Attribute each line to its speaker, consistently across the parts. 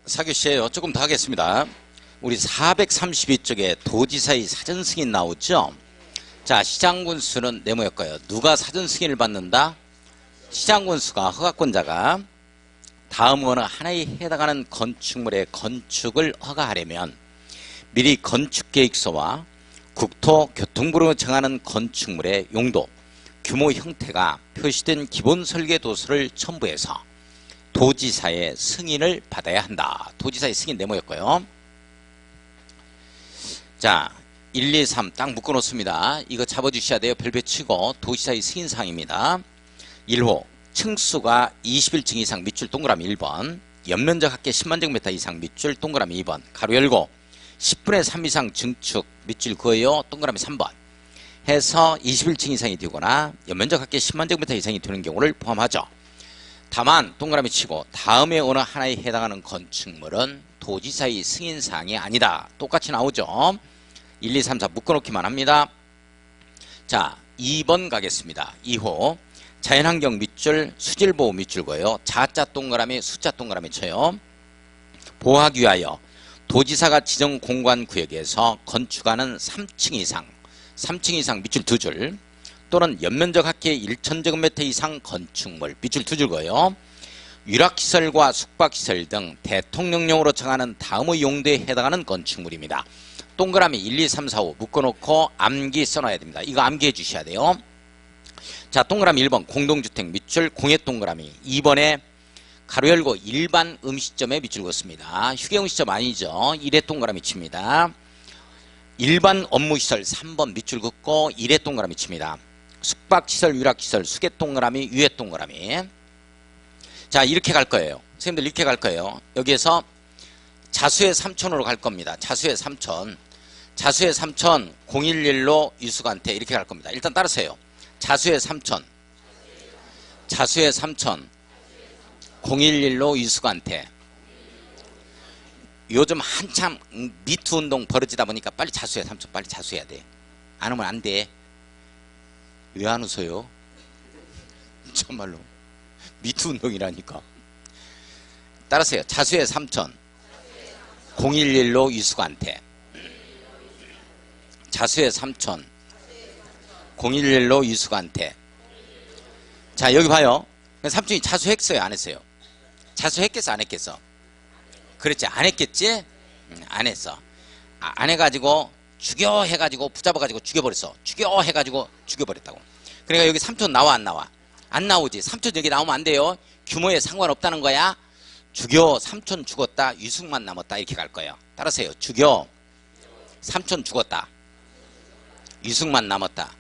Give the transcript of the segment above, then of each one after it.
Speaker 1: 4교시에요. 조금 더 하겠습니다. 우리 432쪽에 도지사의 사전 승인 나오죠? 자, 시장군수는 네모였고요. 누가 사전 승인을 받는다? 시장군수가, 허가권자가 다음 어느 하나에 해당하는 건축물의 건축을 허가하려면 미리 건축계획서와 국토교통부로 정하는 건축물의 용도, 규모 형태가 표시된 기본 설계 도서를 첨부해서 도지사의 승인을 받아야 한다. 도지사의 승인 네모였고요. 자, 1, 2, 3 딱 묶어놓습니다. 이거 잡아주셔야 돼요. 별표 치고 도지사의 승인사항입니다. 1호 층수가 21층 이상 밑줄 동그라미 1번, 연면적 합계 10만 제곱미터 이상 밑줄 동그라미 2번, 가로 열고 10분의 3 이상 증축 밑줄 그어요 동그라미 3번 해서 21층 이상이 되거나 연면적 합계 10만 제곱미터 이상이 되는 경우를 포함하죠. 다만 동그라미 치고 다음에 어느 하나에 해당하는 건축물은 도지사의 승인사항이 아니다. 똑같이 나오죠. 1, 2, 3, 4 묶어놓기만 합니다. 자, 2번 가겠습니다. 2호 자연환경 밑줄 수질보호 밑줄 거예요. 자자 동그라미 숫자 동그라미 쳐요. 보호하기 위하여 도지사가 지정 공간구역에서 건축하는 3층 이상 밑줄 2줄 또는 연면적 합계 1000제곱미터 이상 건축물 밑줄 2줄 거예요. 유락시설과 숙박시설 등 대통령령으로 정하는 다음의 용도에 해당하는 건축물입니다. 동그라미 1, 2, 3, 4, 5 묶어놓고 암기 써놔야 됩니다. 이거 암기해 주셔야 돼요. 자, 동그라미 1번 공동주택 밑줄 공예 동그라미, 2번에 가로 열고 일반 음식점에 밑줄 긋습니다. 휴게음식점 아니죠. 1회 동그라미 칩니다. 일반 업무시설 3번 밑줄 긋고 1회 동그라미 칩니다. 숙박시설, 유락시설, 수계 동그라미, 유해 동그라미. 자, 이렇게 갈 거예요. 선생님들 이렇게 갈 거예요. 여기에서 자수의 3촌으로 갈 겁니다. 자수의 3촌. 자수의 3촌 011로 유수관태 이렇게 갈 겁니다. 일단 따르세요. 자수의 3촌. 자수의 3촌 011로 유수관태. 요즘 한참 미투 운동 벌어지다 보니까 빨리 자수해. 3촌 빨리 자수해야 돼. 안 하면 안 돼. 왜 안 웃어요? 정말로 미투 운동이라니까. 따라서요. 자수의 3촌 011로 유수관태. 자수의 3촌 011로 유수관태. 자, 여기 봐요. 삼촌이 자수했어요 안 했어요? 자수했겠어 안 했겠어? 그렇지, 안 했겠지? 안 했어. 안 해가지고 죽여 해가지고 붙잡아가지고 죽여버렸어. 죽여 해가지고 죽여버렸다고. 그러니까 여기 3촌 나와 안 나와? 안 나오지. 3촌 여기 나오면 안 돼요. 규모에 상관없다는 거야. 죽여 3촌 죽었다 유숙만 남았다 이렇게 갈 거예요. 따라서요. 죽여 3촌 죽었다 유숙만 남았다.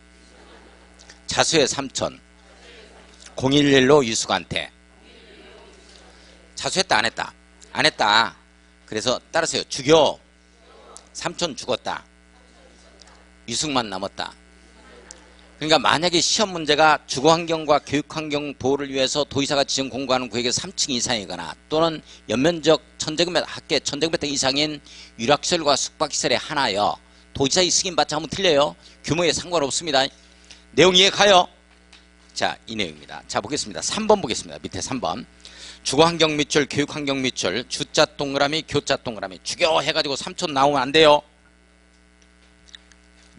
Speaker 1: 자수의 3촌 011로 유숙한테. 자수했다 안 했다? 안 했다. 그래서 따라서요. 죽여 3촌 죽었다 유숙만 남았다. 그러니까 만약에 시험 문제가 주거환경과 교육환경 보호를 위해서 도지사가 지정 공고하는 구역에 3층 이상이거나 또는 연면적 1000제곱미터 합계 1000제곱미터 이상인 유락시설과 숙박시설에 하나여 도지사의 승인받자 하면 틀려요. 규모에 상관없습니다. 내용 이해 가요? 자, 이 내용입니다. 자, 보겠습니다. 3번 보겠습니다. 밑에 3번. 주거환경 밑줄, 교육환경 밑줄, 주자 동그라미, 교자 동그라미. 죽여 해가지고 3촌 나오면 안 돼요.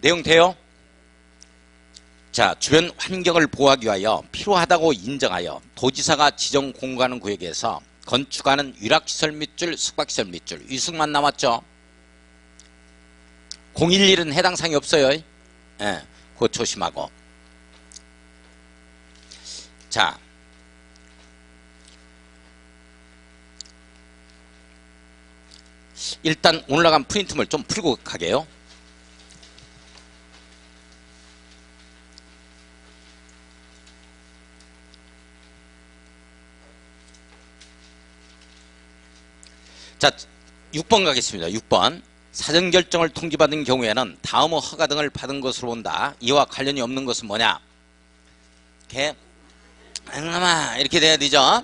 Speaker 1: 내용 돼요? 자, 주변 환경을 보호하기 위하여 필요하다고 인정하여 도지사가 지정 공고하는 구역에서 건축하는 유락시설 밑줄, 숙박시설 밑줄. 유숙만 남았죠? 011은 해당 사항이 없어요. 예, 그거 조심하고. 자, 일단 오늘 나간 프린트물 좀 풀고 가게요. 자, 6번 가겠습니다. 6번. 사전결정을 통지받은 경우에는 다음의 허가 등을 받은 것으로 본다. 이와 관련이 없는 것은 뭐냐? 이렇게 돼야 되죠.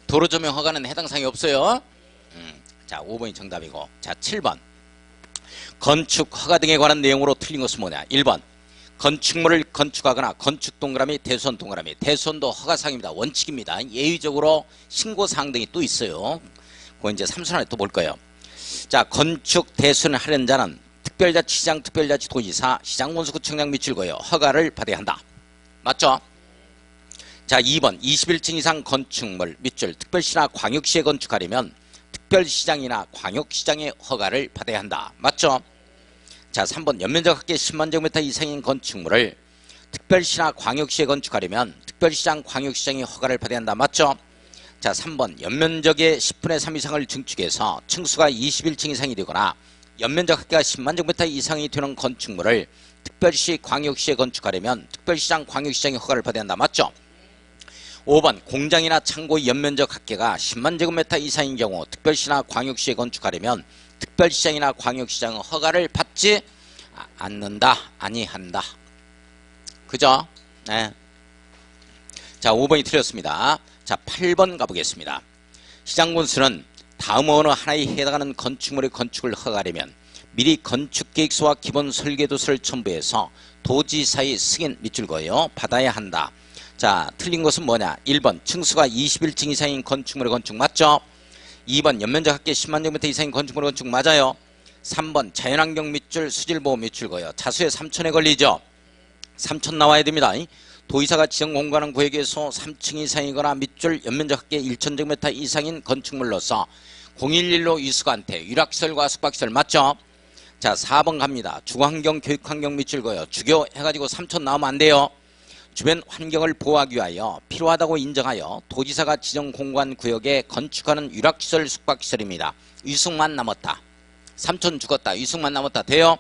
Speaker 1: 도로조명 허가는 해당 사항이 없어요. 자, 5번이 정답이고. 자, 7번. 건축 허가 등에 관한 내용으로 틀린 것은 뭐냐? 1번. 건축물을 건축하거나 건축 동그라미, 대수원 동그라미. 대수원도 허가사항입니다. 원칙입니다. 예외적으로 신고사항 등이 또 있어요. 그거 이제 3순환에 또 볼 거예요. 자, 건축 대수는 하려는 자는 특별자치시장, 특별자치도지사, 시장군수구청장 밑줄거요 허가를 받아야 한다. 맞죠? 자, 2번 21층 이상 건축물 밑줄 특별시나 광역시에 건축하려면 특별시장이나 광역시장의 허가를 받아야 한다. 맞죠? 자, 3번 연면적 합계 10만 제곱미터 이상인 건축물을 특별시나 광역시에 건축하려면 특별시장, 광역시장의 허가를 받아야 한다. 맞죠? 자, 3번 연면적의 10분의 3 이상을 증축해서 층수가 21층 이상이 되거나 연면적 합계가 10만 제곱미터 이상이 되는 건축물을 특별시, 광역시에 건축하려면 특별시장, 광역시장의 허가를 받아야 한다. 맞죠? 5번 공장이나 창고의 연면적 합계가 10만 제곱미터 이상인 경우 특별시나 광역시에 건축하려면 특별시장이나 광역시장의 허가를 받지 않는다. 아니한다. 그죠? 네. 자, 5번이 틀렸습니다. 자, 8번 가보겠습니다. 시장군수는 다음 어느 하나에 해당하는 건축물의 건축을 허가하려면 미리 건축계획서와 기본 설계도서를 첨부해서 도지사의 승인 밑줄 그어요 받아야 한다. 자, 틀린 것은 뭐냐? 1번 층수가 21층 이상인 건축물의 건축 맞죠? 2번 연면적 합계 10만 제곱미터 이상인 건축물의 건축 맞아요? 3번 자연환경 밑줄 수질보호 밑줄 그어요 자수에 3천에 걸리죠? 3천 나와야 됩니다. 도의사가 지정 공간한 구역에서 3층 이상이거나 밑줄 연면적 합계 1,000제곱미터 이상인 건축물로서 011로 유수관태 유락시설과 숙박시설 맞죠? 자, 4번 갑니다. 주거환경 교육환경 밑줄 그어요 주교 해가지고 3천 나오면 안 돼요. 주변 환경을 보호하기 위하여 필요하다고 인정하여 도지사가 지정 공간 구역에 건축하는 유락시설 숙박시설입니다. 유숙만 남았다. 3천 죽었다. 유숙만 남았다. 돼요?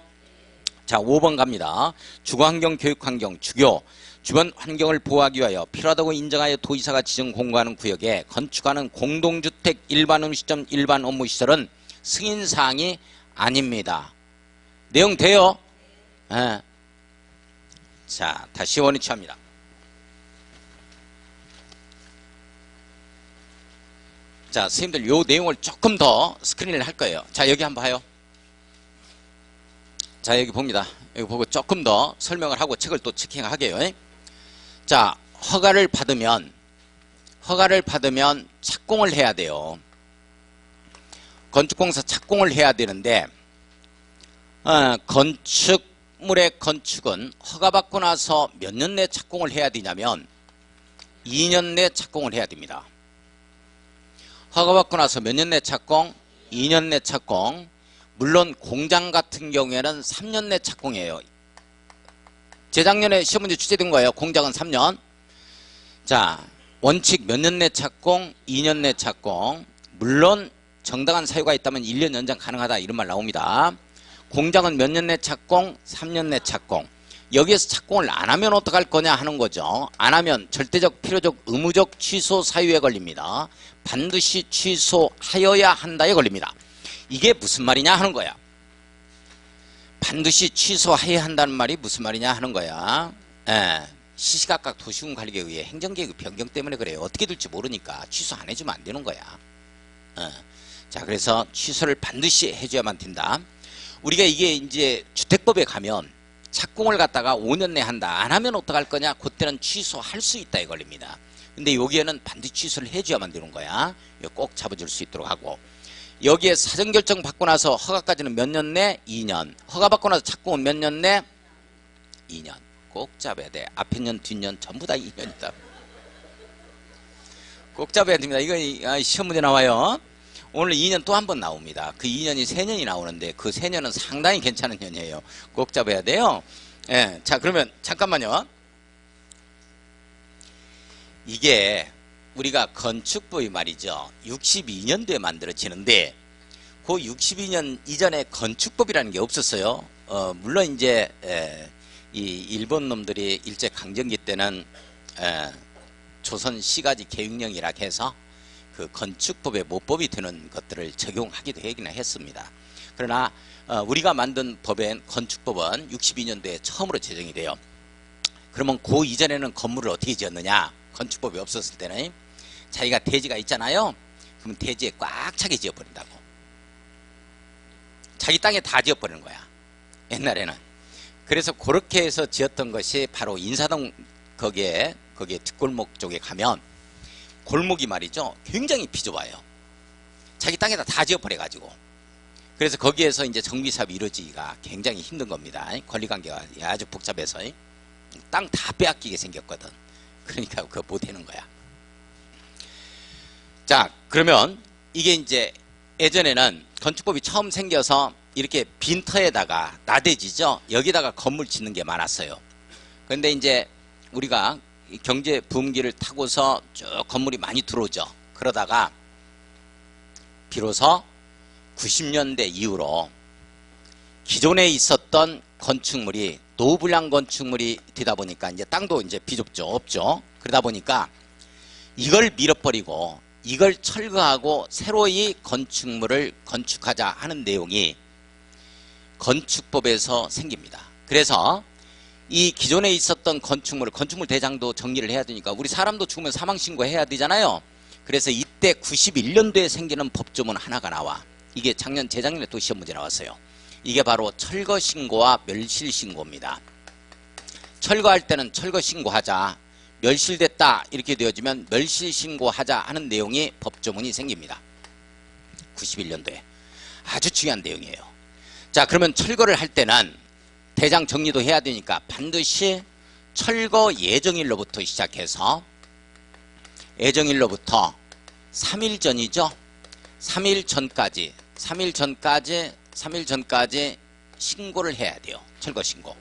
Speaker 1: 자, 5번 갑니다. 주거환경 교육환경 주교 주변 환경을 보호하기 위하여 필요하다고 인정하여 도지사가 지정 공고하는 구역에 건축하는 공동주택 일반 음식점 일반 업무시설은 승인사항이 아닙니다. 내용 돼요? 네. 자, 다시 원위 취합니다. 자, 선생님들 요 내용을 조금 더 스크린을 할 거예요. 자, 여기 한번 봐요. 자, 여기 봅니다. 여기 보고 조금 더 설명을 하고 책을 또 체킹하게요. 자, 허가를 받으면 착공을 해야 돼요. 건축공사 착공을 해야 되는데 건축물의 건축은 허가받고 나서 몇 년 내 착공을 해야 되냐면 2년 내 착공을 해야 됩니다. 허가받고 나서 몇 년 내 착공? 2년 내 착공. 물론 공장 같은 경우에는 3년 내 착공이에요. 재작년에 시험문제 출제된 거예요. 공장은 3년. 자, 원칙 몇 년 내 착공? 2년 내 착공. 물론 정당한 사유가 있다면 1년 연장 가능하다 이런 말 나옵니다. 공장은 몇 년 내 착공? 3년 내 착공. 여기에서 착공을 안 하면 어떡할 거냐 하는 거죠. 안 하면 절대적, 필요적, 의무적 취소 사유에 걸립니다. 반드시 취소하여야 한다에 걸립니다. 이게 무슨 말이냐 하는 거야. 반드시 취소해야 한다는 말이 무슨 말이냐 하는 거야. 시시각각 도시군관리에 의해 행정계획 변경 때문에 그래요. 어떻게 될지 모르니까 취소 안 해주면 안 되는 거야. 자, 그래서 취소를 반드시 해줘야만 된다. 우리가 이게 이제 주택법에 가면 착공을 갖다가 5년 내 한다. 안 하면 어떡할 거냐? 그때는 취소할 수 있다에 걸립니다. 근데 여기에는 반드시 취소를 해줘야만 되는 거야. 이거 꼭 잡아줄 수 있도록 하고. 여기에 사전결정 받고 나서 허가까지는 몇 년 내? 2년. 허가 받고 나서 착공은 몇 년 내? 2년. 꼭 잡아야 돼. 앞에 년, 뒷년 전부 다 2년이다. 꼭 잡아야 됩니다. 이거 시험 문제 나와요. 오늘 2년 또 한 번 나옵니다. 그 2년이 3년이 나오는데 그 3년은 상당히 괜찮은 년이에요. 꼭 잡아야 돼요. 예. 자, 그러면 잠깐만요. 이게 우리가 건축법이 말이죠. 62년도에 만들어지는데 그 62년 이전에 건축법이라는 게 없었어요. 물론 이제 이 일본 놈들이 일제 강점기 때는 조선 시가지 계획령이라 해서 그 건축법에 모법이 되는 것들을 적용하기도 하긴 했습니다. 그러나 우리가 만든 법엔 건축법은 62년도에 처음으로 제정이 돼요. 그러면 그 이전에는 건물을 어떻게 지었느냐? 건축법이 없었을 때는 자기가 대지가 있잖아요. 그러면 대지에 꽉 차게 지어버린다고. 자기 땅에 다 지어버리는 거야. 옛날에는. 그래서 그렇게 해서 지었던 것이 바로 인사동 거기에 뒷골목 쪽에 가면 골목이 말이죠. 굉장히 비좁아요. 자기 땅에다 다 지어버려가지고. 그래서 거기에서 이제 정비사업이 이루어지기가 굉장히 힘든 겁니다. 권리관계가 아주 복잡해서 땅 다 빼앗기게 생겼거든. 그러니까 그거 못하는 거야. 자, 그러면 이게 이제 예전에는 건축법이 처음 생겨서 이렇게 빈터에다가 나대지죠. 여기다가 건물 짓는 게 많았어요. 그런데 이제 우리가 경제 부흥기를 타고서 쭉 건물이 많이 들어오죠. 그러다가 비로소 90년대 이후로 기존에 있었던 건축물이 노후불량 건축물이 되다 보니까 이제 땅도 이제 비좁죠. 없죠. 그러다 보니까 이걸 밀어버리고 이걸 철거하고 새로이 건축물을 건축하자 하는 내용이 건축법에서 생깁니다. 그래서 이 기존에 있었던 건축물 대장도 정리를 해야 되니까 우리 사람도 죽으면 사망신고 해야 되잖아요. 그래서 이때 91년도에 생기는 법조문 하나가 나와. 이게 재작년에 또 시험 문제 나왔어요. 이게 바로 철거신고와 멸실신고입니다. 철거할 때는 철거신고하자, 멸실됐다 이렇게 되어지면 멸실신고하자 하는 내용이 법조문이 생깁니다. 91년도에. 아주 중요한 내용이에요. 자, 그러면 철거를 할 때는 대장 정리도 해야 되니까 반드시 철거 예정일로부터 시작해서 예정일로부터 3일 전이죠. 3일 전까지 신고를 해야 돼요. 철거 신고.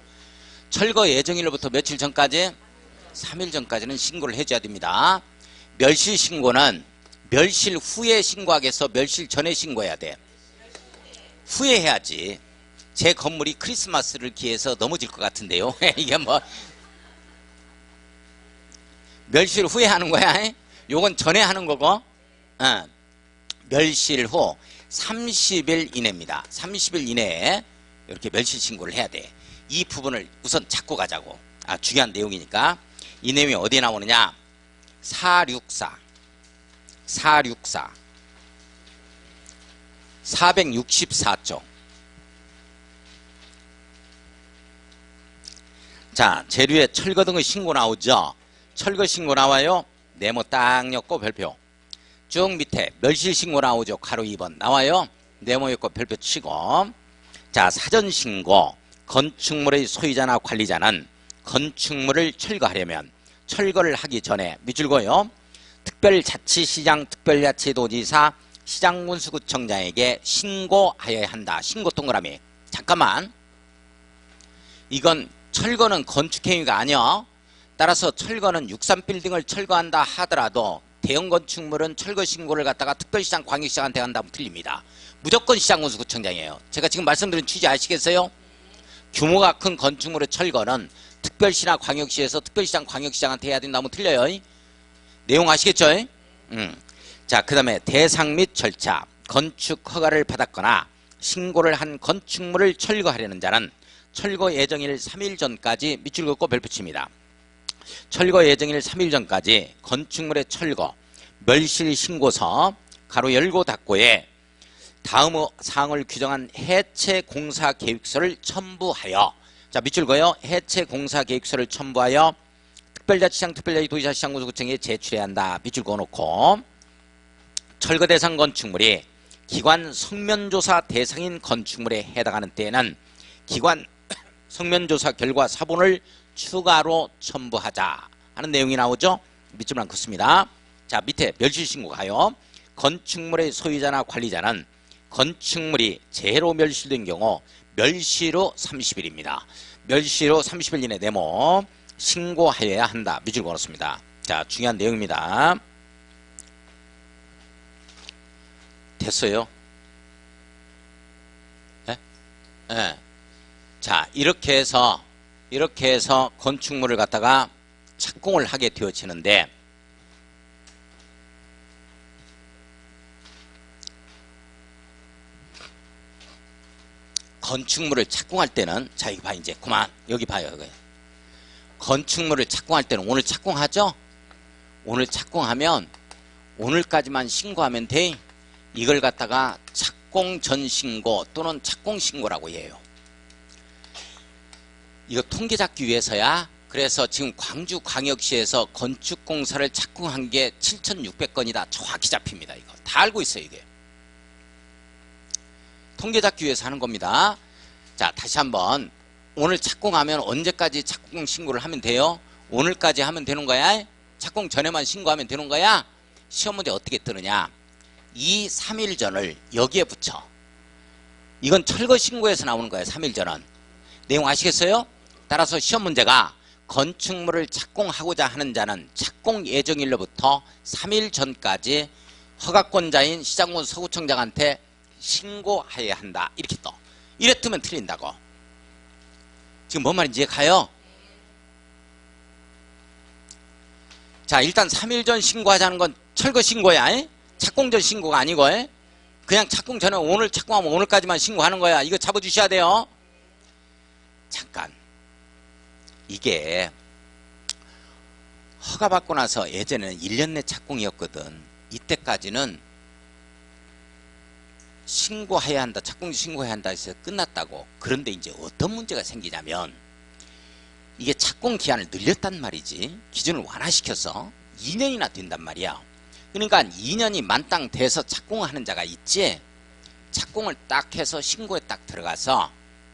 Speaker 1: 철거 예정일로부터 며칠 전까지? 3일 전까지는 신고를 해줘야 됩니다. 멸실 신고는 멸실 후에 신고하겠어? 멸실 전에 신고해야 돼? 후에 해야지. 제 건물이 크리스마스를 기해서 넘어질 것 같은데요. 이게 뭐 멸실 후에 하는 거야. 요건 전에 하는 거고. 멸실 후 30일 이내입니다. 30일 이내에 이렇게 멸실 신고를 해야 돼. 이 부분을 우선 잡고 가자고. 중요한 내용이니까. 이 내용이 어디에 나오느냐? 464조. 자, 재료에 철거 등의 신고 나오죠. 철거 신고 나와요. 네모 딱 엮고 별표. 쭉 밑에 멸실 신고 나오죠. 가로 2번 나와요. 네모 엮고 별표 치고. 자, 사전 신고. 건축물의 소유자나 관리자는 건축물을 철거하려면 철거를 하기 전에 밑줄 그어요. 특별자치시장, 특별자치도지사, 시장군수구청장에게 신고하여야 한다. 신고 동그라미. 잠깐만. 이건 철거는 건축행위가 아니야. 따라서 철거는 63빌딩을 철거한다 하더라도 대형 건축물은 철거 신고를 갖다가 특별시장, 광역시장한테 한다면 틀립니다. 무조건 시장군수구청장이에요. 제가 지금 말씀드린 취지 아시겠어요? 규모가 큰 건축물의 철거는 특별시나 광역시에서 특별시장, 광역시장한테 해야 된다면 틀려요. 내용 아시겠죠? 자, 그 다음에 대상 및 절차. 건축 허가를 받았거나 신고를 한 건축물을 철거하려는 자는 철거 예정일 3일 전까지 밑줄 긋고 별표 칩니다. 철거 예정일 3일 전까지 건축물의 철거, 멸실 신고서, 가로 열고 닫고에 다음 사항을 규정한 해체 공사 계획서를 첨부하여, 자, 밑줄 그어요. 해체 공사 계획서를 첨부하여 특별자치장, 특별자치도지사, 시장군수구청에 제출해야 한다. 밑줄 그어놓고, 철거 대상 건축물이 기관 성면조사 대상인 건축물에 해당하는 때에는 기관 성면조사 결과 사본을 추가로 첨부하자 하는 내용이 나오죠. 밑줄만 긋습니다. 자, 밑에 멸실신고 가요. 건축물의 소유자나 관리자는 건축물이 재해로 멸실된 경우 멸실 후 30일입니다. 멸실 후 30일 이내 네모 신고하여야 한다. 밑줄 걸었습니다. 자, 중요한 내용입니다. 됐어요? 네? 네. 자, 이렇게 해서 건축물을 갖다가 착공을 하게 되어지는데, 건축물을 착공할 때는, 자, 이거 봐, 이제 그만 여기 봐요. 여기. 건축물을 착공할 때는 오늘 착공하죠? 오늘 착공하면 오늘까지만 신고하면 돼. 이걸 갖다가 착공 전 신고 또는 착공 신고라고 해요. 이거 통계 잡기 위해서야. 그래서 지금 광주광역시에서 건축공사를 착공한 게 7,600건이다. 정확히 잡힙니다. 이거 다 알고 있어요. 이게 통계 잡기 위해서 하는 겁니다. 자, 다시 한번. 오늘 착공하면 언제까지 착공 신고를 하면 돼요? 오늘까지 하면 되는 거야? 착공 전에만 신고하면 되는 거야? 시험 문제 어떻게 뜨느냐? 2, 3일 전을 여기에 붙여. 이건 철거 신고에서 나오는 거예요. 3일 전은. 내용 아시겠어요? 따라서 시험 문제가 건축물을 착공하고자 하는 자는 착공 예정일로부터 3일 전까지 허가권자인 시장군 서구청장한테 신고해야 한다. 이렇게 떠. 이래 뜨면 틀린다고. 지금 뭔 말인지 가요? 자, 일단 3일 전 신고하자는 건 철거 신고야. 착공 전 신고가 아니고 그냥 착공 전에 오늘 착공하면 오늘까지만 신고하는 거야. 이거 잡아주셔야 돼요. 잠깐. 이게 허가받고 나서 예전에는 1년 내 착공이었거든. 이때까지는 신고해야 한다. 착공 신고해야 한다 해서 끝났다고. 그런데 이제 어떤 문제가 생기냐면 이게 착공 기한을 늘렸단 말이지. 기준을 완화시켜서 2년이나 된단 말이야. 그러니까 2년이 만땅 돼서 착공하는 자가 있지. 착공을 딱 해서 신고에 딱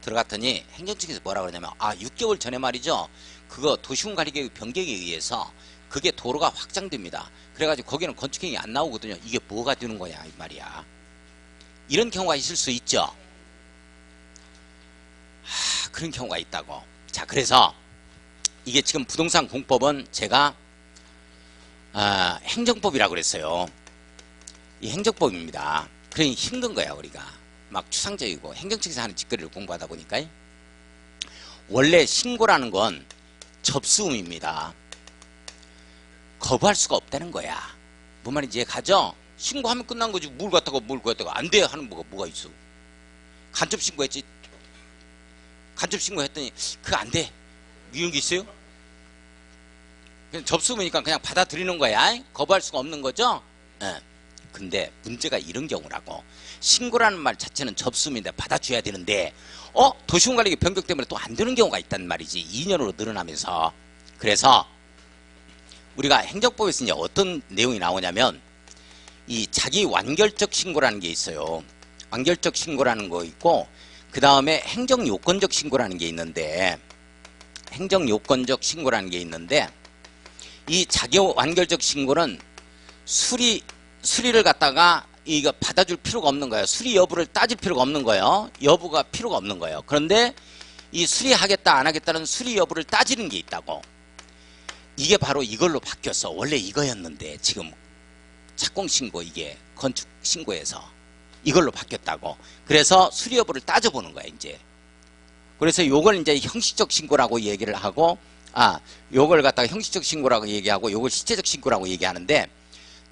Speaker 1: 들어갔더니 행정청에서 뭐라 그러냐면 6개월 전에 말이죠. 그거 도시군관리계획 변경에 의해서 그게 도로가 확장됩니다. 그래가지고 거기는 건축행위 안 나오거든요. 이게 뭐가 되는 거야 이 말이야. 이런 경우가 있을 수 있죠. 그런 경우가 있다고. 자, 그래서 이게 지금 부동산 공법은 제가 행정법이라고 그랬어요. 이 행정법입니다. 그러니 힘든 거야 우리가. 막 추상적이고 행정청에서 하는 직거래를 공부하다 보니까. 원래 신고라는 건 접수음입니다. 거부할 수가 없다는 거야. 뭔 말인지 가죠? 신고하면 끝난 거지. 뭘 갖다가 안 돼 하는 뭐가 있어. 간접 신고했지. 간접 신고했더니 그거 안 돼. 이런 게 있어요? 그냥 접수음이니까 그냥 받아들이는 거야. 거부할 수가 없는 거죠? 근데 문제가 이런 경우라고. 신고라는 말 자체는 접수음인데 받아줘야 되는데 도시군관리계획 변경 때문에 또 안 되는 경우가 있단 말이지. 2년으로 늘어나면서. 그래서 우리가 행정법에서 이제 어떤 내용이 나오냐면 이 자기 완결적 신고라는 게 있어요. 완결적 신고라는 거 있고 그 다음에 행정요건적 신고라는 게 있는데 이 자기 완결적 신고는 수리를 갖다가 이거 받아줄 필요가 없는 거예요. 수리 여부를 따질 필요가 없는 거예요. 여부가 필요가 없는 거예요. 그런데 이 수리하겠다 안 하겠다는 수리 여부를 따지는 게 있다고. 이게 바로 이걸로 바뀌었어. 원래 이거였는데 지금 착공신고 이게 건축신고에서 이걸로 바뀌었다고. 그래서 수리 여부를 따져보는 거야 이제. 그래서 요걸 이제 형식적 신고라고 얘기를 하고 요걸 갖다가 형식적 신고라고 얘기하고 요걸 실체적 신고라고 얘기하는데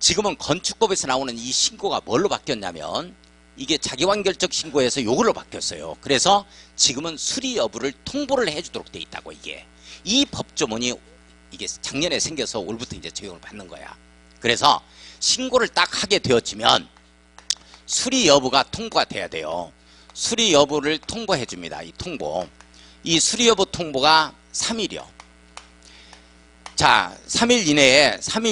Speaker 1: 지금은 건축법에서 나오는 이 신고가 뭘로 바뀌었냐면 이게 자기완결적 신고에서 요걸로 바뀌었어요. 그래서 지금은 수리 여부를 통보를 해주도록 돼 있다고. 이게 이 법조문이 이게 작년에 생겨서 올부터 이제 적용을 받는 거야. 그래서 신고를 딱 하게 되었지만 수리 여부가 통보가 돼야 돼요. 수리 여부를 통보해 줍니다. 이 수리 여부 통보가 3일이요. 자, 3일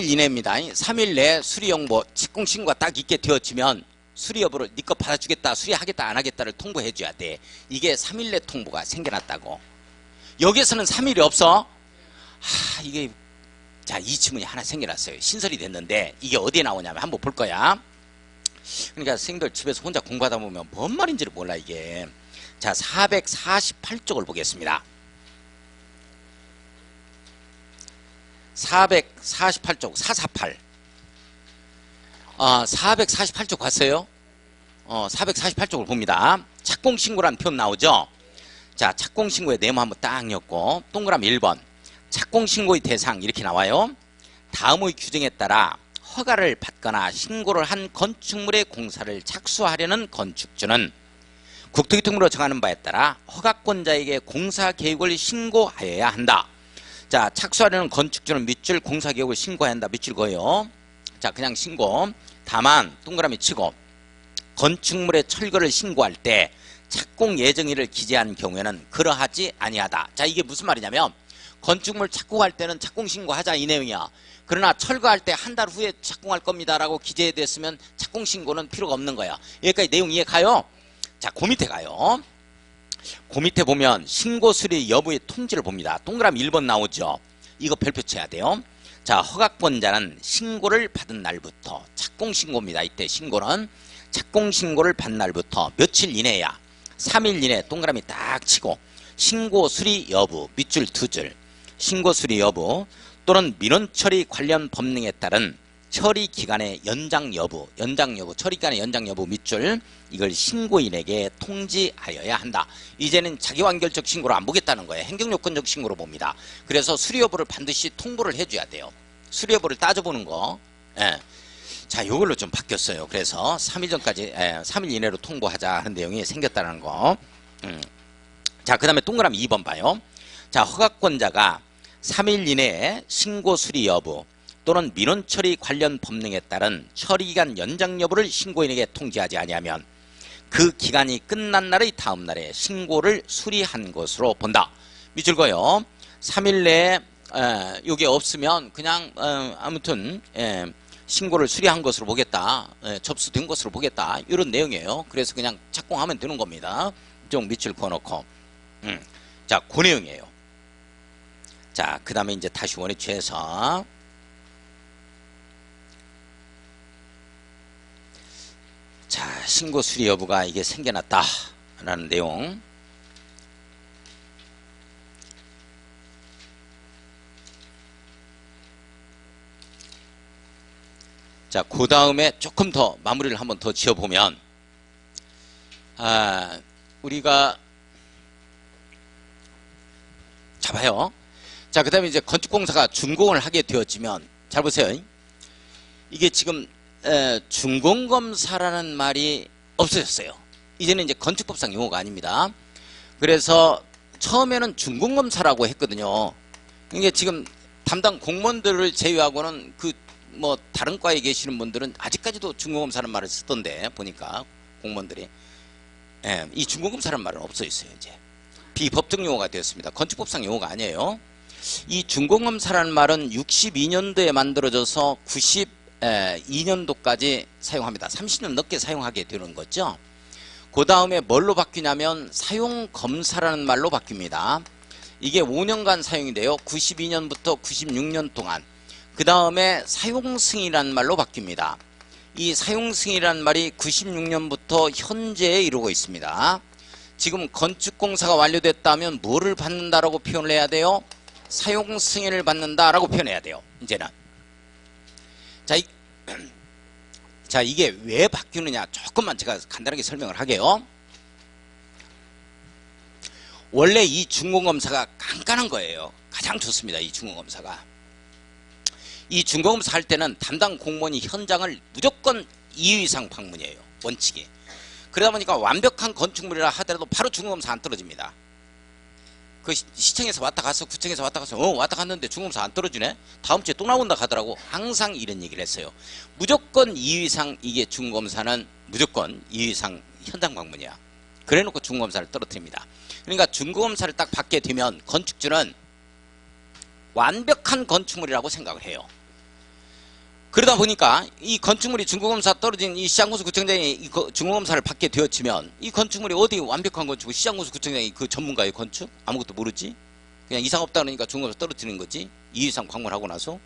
Speaker 1: 이내입니다. 3일 내에 수리 용보 착공 신고가 딱 있게 되었지면 수리 여부를 네 거 받아주겠다, 수리하겠다, 안 하겠다를 통보해 줘야 돼. 이게 3일 내 통보가 생겨났다고. 여기에서는 3일이 없어. 이게 자, 이 질문이 하나 생겨났어요. 신설이 됐는데 이게 어디에 나오냐면 한번 볼 거야. 그러니까 선생님들 집에서 혼자 공부하다 보면 뭔 말인지를 몰라 이게. 자, 448쪽을 보겠습니다. 448쪽 448. 448쪽 봤어요? 448쪽을 봅니다. 착공신고라는 표현 나오죠? 자, 착공신고의 네모 한번 딱 엮고 동그라미 1번 착공신고의 대상 이렇게 나와요. 다음의 규정에 따라 허가를 받거나 신고를 한 건축물의 공사를 착수하려는 건축주는 국토교통부로 정하는 바에 따라 허가권자에게 공사 계획을 신고하여야 한다. 자, 착수하려는 건축주는 밑줄 공사 계획을 신고해야 한다. 밑줄 거예요. 자, 그냥 신고. 다만 동그라미 치고 건축물의 철거를 신고할 때 착공 예정일을 기재한 경우에는 그러하지 아니하다. 자, 이게 무슨 말이냐면 건축물 착공할 때는 착공 신고하자 이 내용이야. 그러나 철거할 때 한 달 후에 착공할 겁니다 라고 기재됐으면 착공 신고는 필요가 없는 거야. 여기까지 내용 이해 가요? 자, 그 밑에 가요. 그 밑에 보면 신고 수리 여부의 통지를 봅니다. 동그라미 1번 나오죠. 이거 별표 쳐야 돼요. 자, 허각권자는 신고를 받은 날부터 착공신고입니다. 이때 신고는 착공신고를 받은 날부터 며칠 이내야 3일 이내 동그라미 딱 치고 신고 수리 여부 밑줄 2줄 신고 수리 여부 또는 민원 처리 관련 법령에 따른 처리 기간의 연장 여부 처리 기간의 연장 여부 밑줄 이걸 신고인에게 통지하여야 한다. 이제는 자기완결적 신고를 안 보겠다는 거예요. 행정요건적 신고로 봅니다. 그래서 수리 여부를 반드시 통보를 해줘야 돼요. 수리 여부를 따져보는 거. 예. 자, 이걸로 좀 바뀌었어요. 그래서 3일 전까지 3일 이내로 통보하자 하는 내용이 생겼다는 거. 자, 그 다음에 동그라미 2번 봐요. 자, 허가권자가 3일 이내에 신고 수리 여부 또는 민원 처리 관련 법령에 따른 처리기간 연장 여부를 신고인에게 통지하지 아니하면 그 기간이 끝난 날의 다음 날에 신고를 수리한 것으로 본다. 밑줄 그어요. 3일 내에 이게 없으면 그냥 아무튼 신고를 수리한 것으로 보겠다. 접수된 것으로 보겠다. 이런 내용이에요. 그래서 그냥 착공하면 되는 겁니다. 좀 밑줄 그어놓고 자, 그 내용이에요. 자, 그 다음에 이제 다시 원에 취해서 자, 신고 수리 여부가 이게 생겨났다 라는 내용. 자, 그 다음에 조금 더 마무리를 한번 더 지어보면 우리가 자, 봐요. 자, 그 다음에 이제 건축공사가 준공을 하게 되어지면 잘 보세요. 이게 지금 준공검사라는 말이 없어졌어요. 이제는 이제 건축법상 용어가 아닙니다. 그래서 처음에는 준공검사라고 했거든요. 이게 지금 담당 공무원들을 제외하고는 뭐 다른 과에 계시는 분들은 아직까지도 준공검사라는 말을 쓰던데 보니까 공무원들이 이 준공검사라는 말은 없어 있어요. 이제 비법적 용어가 되었습니다. 건축법상 용어가 아니에요. 이 준공검사라는 말은 62년도에 만들어져서 92년도까지 사용합니다. 30년 넘게 사용하게 되는 거죠. 그 다음에 뭘로 바뀌냐면 사용검사라는 말로 바뀝니다. 이게 5년간 사용인데요. 92년부터 96년 동안. 그 다음에 사용승이라는 말로 바뀝니다. 이 사용승이라는 말이 96년부터 현재에 이루고 있습니다. 지금 건축공사가 완료됐다면 뭐를 받는다라고 표현을 해야 돼요? 사용승인을 받는다라고 표현해야 돼요. 이제는. 자, 이게 왜 바뀌느냐 조금만 제가 간단하게 설명을 하게요. 원래 이 준공검사가 깐깐한 거예요. 가장 좋습니다. 이 준공검사가. 이 준공검사 할 때는 담당 공무원이 현장을 무조건 2회 이상 방문이에요. 원칙이. 그러다 보니까 완벽한 건축물이라 하더라도 바로 준공검사 안 떨어집니다. 그 시청에서 왔다 가서 구청에서 왔다 가서 왔다 갔는데 준공검사 안 떨어지네? 다음 주에 또 나온다 하더라고. 항상 이런 얘기를 했어요. 무조건 2회 이상 이게 준공검사는 무조건 2회 이상 현장 방문이야. 그래놓고 준공검사를 떨어뜨립니다. 그러니까 준공검사를 딱 받게 되면 건축주는 완벽한 건축물이라고 생각을 해요. 그러다 보니까 이 건축물이 준공검사 떨어진 이 시장군수 구청장이 이 준공검사를 받게 되었지면 이 건축물이 어디 완벽한 건축을 시장군수 구청장이 그 전문가의 건축? 아무것도 모르지? 그냥 이상 없다 그러니까 준공검사 떨어뜨리는 거지? 2 이상 방문하고 나서.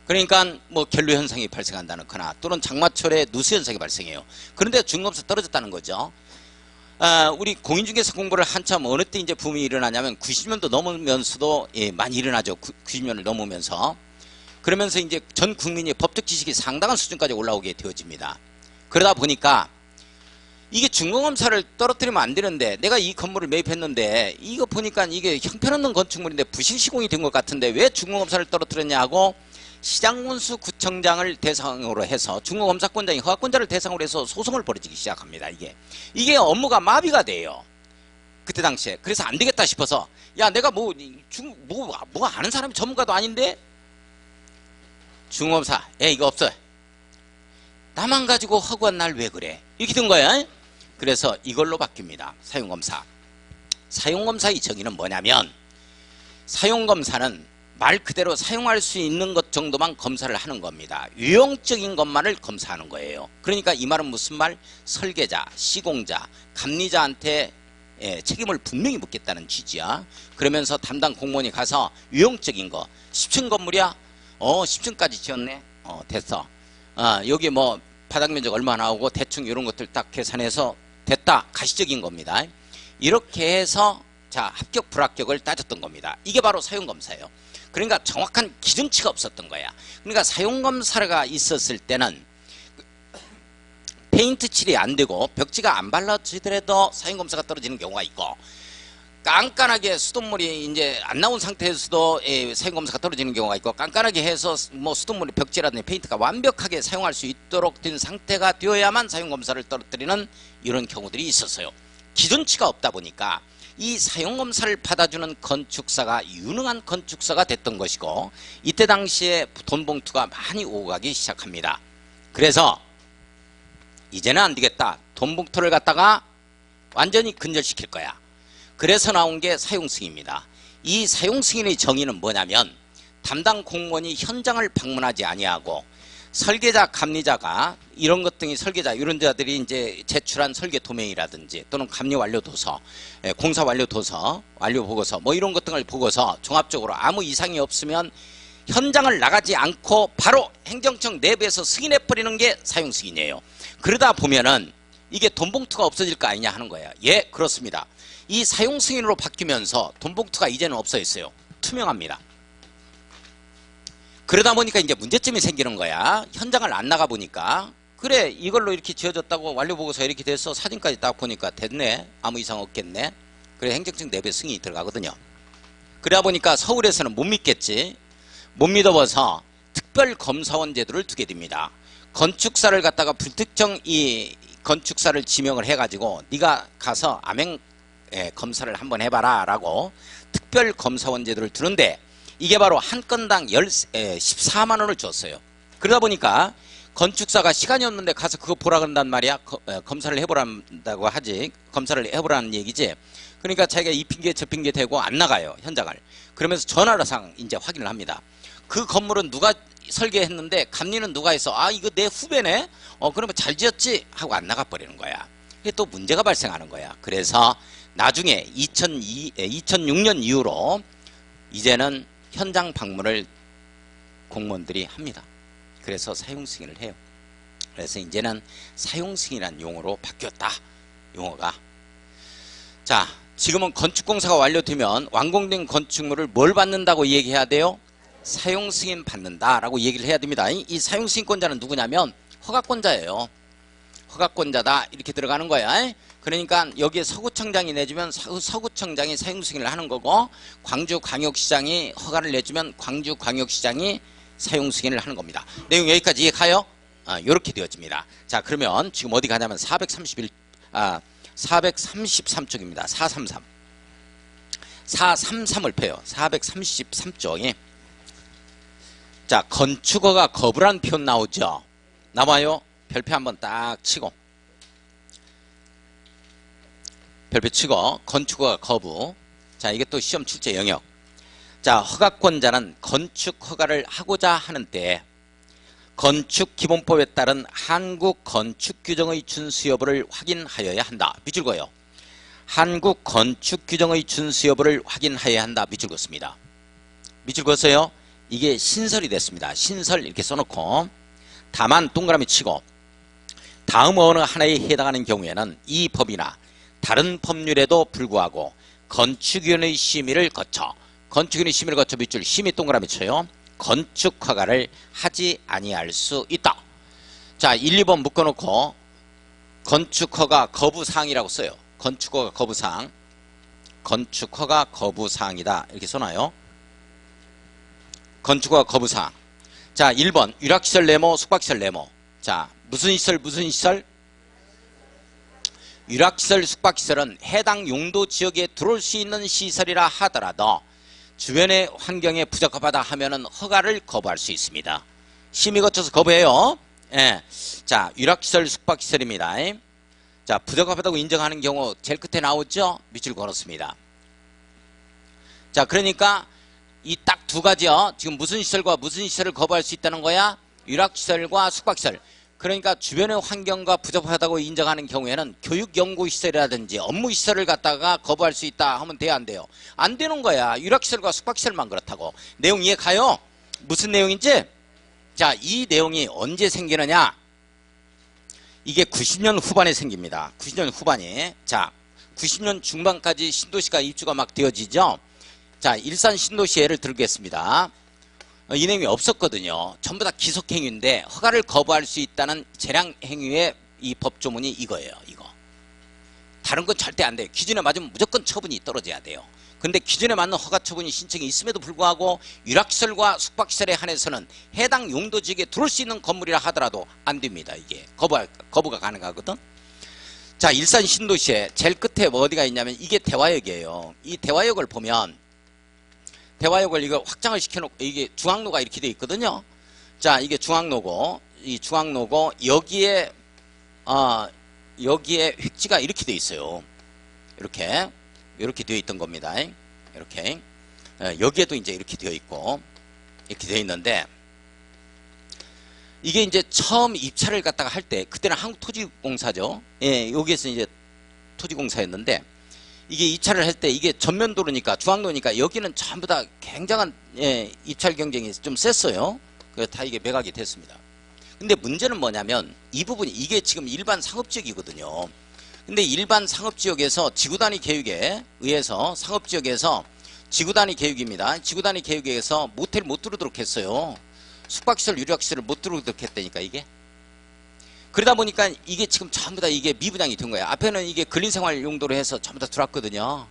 Speaker 1: 그러니까 뭐 결로 현상이 발생한다는 거나 또는 장마철에 누수 현상이 발생해요. 그런데 준공검사 떨어졌다는 거죠. 우리 공인중개사 공부를 한참 어느 때 이제 붐이 일어나냐면 90년도 넘으면서도 많이 일어나죠. 90년을 넘으면서. 그러면서 이제 전 국민이 법적 지식이 상당한 수준까지 올라오게 되어집니다. 그러다 보니까 이게 준공검사를 떨어뜨리면 안 되는데 내가 이 건물을 매입했는데 이거 보니까 이게 형편없는 건축물인데 부실 시공이 된 것 같은데 왜 준공검사를 떨어뜨렸냐 하고 시장군수 구청장을 대상으로 해서 준공검사권자인 허가권자를 대상으로 해서 소송을 벌이기 시작합니다. 이게 업무가 마비가 돼요. 그때 당시에. 그래서 안 되겠다 싶어서 야 내가 뭐 아는 사람이 전문가도 아닌데 준공검사 이거 없어. 나만 가지고 허구한 날 왜 그래? 이렇게 된 거야. 그래서 이걸로 바뀝니다. 사용검사. 사용검사의 정의는 뭐냐면 사용검사는 말 그대로 사용할 수 있는 것 정도만 검사를 하는 겁니다. 유용적인 것만을 검사하는 거예요. 그러니까 이 말은 무슨 말? 설계자, 시공자, 감리자한테 책임을 분명히 묻겠다는 취지야. 그러면서 담당 공무원이 가서 유용적인 거 10층 건물이야? 10층까지 지었네? 됐어. 여기 뭐 바닥 면적 얼마 나오고 대충 이런 것들 딱 계산해서 됐다. 가시적인 겁니다. 이렇게 해서 자 합격 불합격을 따졌던 겁니다. 이게 바로 사용검사예요. 그러니까 정확한 기준치가 없었던 거야. 그러니까 사용검사가 있었을 때는 페인트 칠이 안 되고 벽지가 안 발라지더라도 사용검사가 떨어지는 경우가 있고, 깐깐하게 수돗물이 이제 안 나온 상태에서도 사용검사가 떨어지는 경우가 있고, 깐깐하게 해서 뭐 수돗물이 벽지라든지 페인트가 완벽하게 사용할 수 있도록 된 상태가 되어야만 사용검사를 떨어뜨리는 이런 경우들이 있었어요. 기준치가 없다 보니까 이 사용검사를 받아주는 건축사가 유능한 건축사가 됐던 것이고, 이때 당시에 돈봉투가 많이 오고 가기 시작합니다. 그래서 이제는 안 되겠다. 돈봉투를 갖다가 완전히 근절시킬 거야. 그래서 나온 게 사용승인입니다. 이 사용승인의 정의는 뭐냐면, 담당 공무원이 현장을 방문하지 아니하고 설계자, 감리자가 이런 것 등이 설계자 이런 자들이 이제 제출한 설계 도면이라든지 또는 감리 완료 도서, 공사 완료 도서, 완료 보고서 뭐 이런 것 등을 보고서 종합적으로 아무 이상이 없으면 현장을 나가지 않고 바로 행정청 내부에서 승인해 버리는 게 사용 승인이에요. 그러다 보면은 이게 돈봉투가 없어질 거 아니냐 하는 거예요. 예, 그렇습니다. 이 사용 승인으로 바뀌면서 돈봉투가 이제는 없어졌어요. 투명합니다. 그러다 보니까 이제 문제점이 생기는 거야. 현장을 안 나가 보니까, 그래 이걸로 이렇게 지어졌다고 완료 보고서 이렇게 돼서 사진까지 딱 보니까 됐네, 아무 이상 없겠네. 그래 행정청 내부에 승인이 들어가거든요. 그러다 보니까 서울에서는 못 믿겠지. 못 믿어봐서 특별검사원 제도를 두게 됩니다. 건축사를 갖다가 불특정 이 건축사를 지명을 해가지고 네가 가서 암행 검사를 한번 해봐라 라고 특별검사원 제도를 두는데, 이게 바로 한 건당 14만 원을 줬어요. 그러다 보니까 건축사가 시간이 없는데 가서 그거 보라 그런단 말이야. 검사를 해보란다고 하지. 검사를 해보라는 얘기지. 그러니까 자기가 이 핑계 저 핑계 대고 안 나가요, 현장을. 그러면서 전화로상 이제 확인을 합니다. 그 건물은 누가 설계했는데 감리는 누가 해서 이거 내 후배네? 그러면 잘 지었지? 하고 안 나가버리는 거야. 이게 또 문제가 발생하는 거야. 그래서 나중에 2006년 이후로 이제는 현장 방문을 공무원들이 합니다. 그래서 사용 승인을 해요. 그래서 이제는 사용 승인이라는 용어로 바뀌었다. 용어가. 자, 지금은 건축공사가 완료되면 완공된 건축물을 뭘 받는다고 얘기해야 돼요? 사용 승인 받는다라고 얘기를 해야 됩니다. 이 사용 승인권자는 누구냐면 허가권자예요. 허가권자다 이렇게 들어가는 거야. 그러니까 여기에 서구청장이 내주면 서구청장이 사용 승인을 하는 거고, 광주광역시장이 허가를 내주면 광주광역시장이 사용 승인을 하는 겁니다. 내용 여기까지 이해가요? 이렇게 되어집니다. 자, 그러면 지금 어디 가냐면 433쪽입니다. 433. 433을 펴요. 433쪽이. 자, 건축허가 거부란 표현 나오죠? 나와요? 별표 한번 딱 치고. 별표 치고 건축허가 거부. 자, 이게 또 시험 출제 영역. 자, 허가권자는 건축 허가를 하고자 하는 때 건축기본법에 따른 한국 건축규정의 준수 여부를 확인하여야 한다. 밑줄 그어요. 한국 건축규정의 준수 여부를 확인하여야 한다. 밑줄 그었습니다. 밑줄 그었어요. 이게 신설이 됐습니다. 신설 이렇게 써놓고, 다만 동그라미 치고 다음 어느 하나에 해당하는 경우에는 이 법이나 다른 법률에도 불구하고 건축위원회 심의를 거쳐, 건축위원회 심의를 거쳐 밑줄 심의 동그라미 쳐요. 건축허가를 하지 아니할 수 있다. 자, 1, 2번 묶어놓고 건축허가 거부사항이라고 써요. 건축허가 거부사항. 건축허가 거부사항이다 이렇게 써놔요. 건축허가 거부사항. 자, 1번 유락시설 네모, 숙박시설 네모. 자, 무슨 시설 무슨 시설? 유락시설, 숙박시설은 해당 용도 지역에 들어올 수 있는 시설이라 하더라도 주변의 환경에 부적합하다 하면은 허가를 거부할 수 있습니다. 심의 거쳐서 거부해요. 예. 자, 유락시설, 숙박시설입니다. 자, 부적합하다고 인정하는 경우 제일 끝에 나오죠? 밑줄 걸었습니다. 자, 그러니까 이 딱 두 가지요. 지금 무슨 시설과 무슨 시설을 거부할 수 있다는 거야? 유락시설과 숙박시설. 그러니까 주변의 환경과 부적합하다고 인정하는 경우에는 교육연구시설이라든지 업무시설을 갖다가 거부할 수 있다 하면 돼요, 안 돼요? 안 되는 거야. 유락시설과 숙박시설만 그렇다고. 내용 이해 가요? 무슨 내용인지? 자, 이 내용이 언제 생기느냐? 이게 90년 후반에 생깁니다. 90년 후반에. 자, 90년 중반까지 신도시가 입주가 막 되어지죠. 자, 일산 신도시 예를 들겠습니다. 이 내용이 없었거든요. 전부 다 기속행위인데 허가를 거부할 수 있다는 재량행위의 이 법조문이 이거예요. 이거. 다른 건 절대 안 돼요. 기준에 맞으면 무조건 처분이 떨어져야 돼요. 근데 기준에 맞는 허가 처분이 신청이 있음에도 불구하고 유락시설과 숙박시설에 한해서는 해당 용도지역에 들어올 수 있는 건물이라 하더라도 안 됩니다. 이게 거부가 가능하거든. 자, 일산 신도시에 제일 끝에 뭐 어디가 있냐면 이게 대화역이에요. 이 대화역을 보면 대화역을 이거 확장을 시켜놓고 이게 중앙로가 이렇게 돼 있거든요. 자, 이게 중앙로고 이 중앙로고 여기에 여기에 획지가 이렇게 돼 있어요. 이렇게 되어 있던 겁니다. 이렇게 여기에도 이제 이렇게 되어 있고 이렇게 되어 있는데 이게 이제 처음 입찰을 갖다가 할 때 그때는 한국토지공사죠. 예, 여기에서 이제 토지공사였는데 이게 입찰을 할 때 이게 전면도로니까 중앙로니까 여기는 전부 다 굉장한 입찰 경쟁이 좀 셌어요. 그래서 다 이게 매각이 됐습니다. 근데 문제는 뭐냐면 이 부분이 이게 지금 일반 상업지역이거든요. 근데 일반 상업지역에서 지구단위 계획에 의해서 상업지역에서 지구단위 계획입니다. 지구단위 계획에서 모텔 못 들어오도록 했어요. 숙박시설, 유락시설을 못 들어오도록 했다니까 이게. 그러다 보니까 이게 지금 전부 다 이게 미분양이 된 거야. 앞에는 이게 근린생활 용도로 해서 전부 다 들어왔거든요.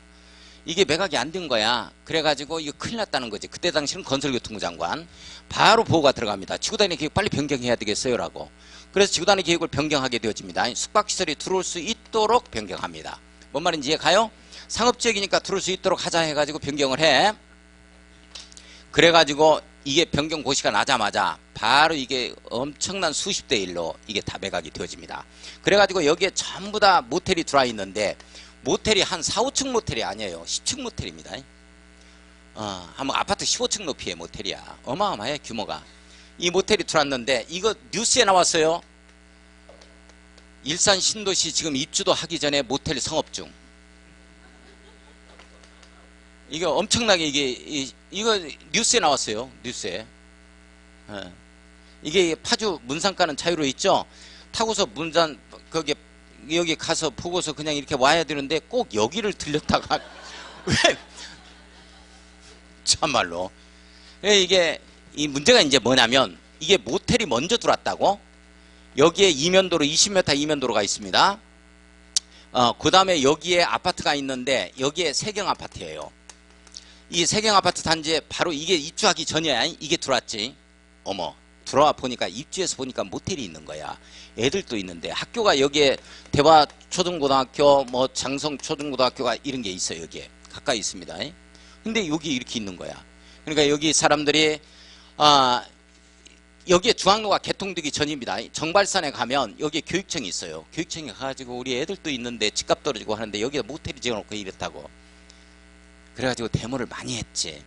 Speaker 1: 이게 매각이 안 된 거야. 그래가지고 이거 큰일 났다는 거지. 그때 당시는 건설교통부 장관 바로 보고가 들어갑니다. 지구단위 계획 빨리 변경해야 되겠어요 라고. 그래서 지구단위 계획을 변경하게 되어집니다. 숙박시설이 들어올 수 있도록 변경합니다. 뭔 말인지 이해 가요? 상업지역이니까 들어올 수 있도록 하자 해가지고 변경을 해. 그래가지고 이게 변경 고시가 나자마자 바로 이게 엄청난 수십 대 1로 이게 다 매각이 되어집니다. 그래가지고 여기에 전부 다 모텔이 들어와 있는데 모텔이 한 4, 5층 모텔이 아니에요. 10층 모텔입니다. 한번 아파트 15층 높이의 모텔이야. 어마어마해 규모가. 이 모텔이 들어왔는데 이거 뉴스에 나왔어요. 일산 신도시 지금 입주도 하기 전에 모텔 성업 중. 이게 엄청나게 이거 뉴스에 나왔어요. 뉴스에. 이게 파주 문산가는 자유로 있죠. 타고서 문산 거기 여기 가서 보고서 그냥 이렇게 와야 되는데 꼭 여기를 들렸다가 왜 참말로 이게 이 문제가 이제 뭐냐면 이게 모텔이 먼저 들어왔다고. 여기에 이면도로 20m 이면도로가 있습니다. 그 다음에 여기에 아파트가 있는데 여기에 세경 아파트예요. 이 세경 아파트 단지에 바로 이게 입주하기 전에 이게 들어왔지. 어머, 들어와 보니까 입주해서 보니까 모텔이 있는 거야. 애들도 있는데 학교가 여기에 대화 초등고등학교 뭐 장성 초등고등학교가 이런 게 있어요. 여기에 가까이 있습니다. 근데 여기 이렇게 있는 거야. 그러니까 여기 사람들이 여기에 중앙로가 개통되기 전입니다. 정발산에 가면 여기에 교육청이 있어요. 교육청에 가가지고 우리 애들도 있는데 집값 떨어지고 하는데 여기에 모텔이 지어놓고 이랬다고. 그래가지고 데모를 많이 했지.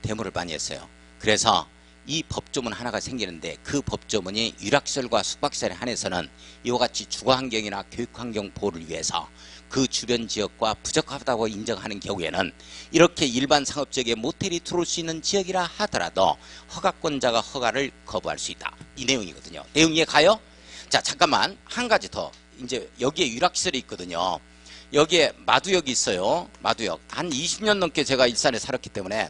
Speaker 1: 데모를 많이 했어요. 그래서 이 법조문 하나가 생기는데 그 법조문이 유락시설과 숙박시설에 한해서는 이와 같이 주거환경이나 교육환경 보호를 위해서 그 주변 지역과 부적합하다고 인정하는 경우에는 이렇게 일반 상업지역에 모텔이 들어올 수 있는 지역이라 하더라도 허가권자가 허가를 거부할 수 있다. 이 내용이거든요. 내용 이해 가요? 자, 잠깐만 한 가지 더. 이제 여기에 유락시설이 있거든요. 여기에 마두역이 있어요. 마두역. 한 20년 넘게 제가 일산에 살았기 때문에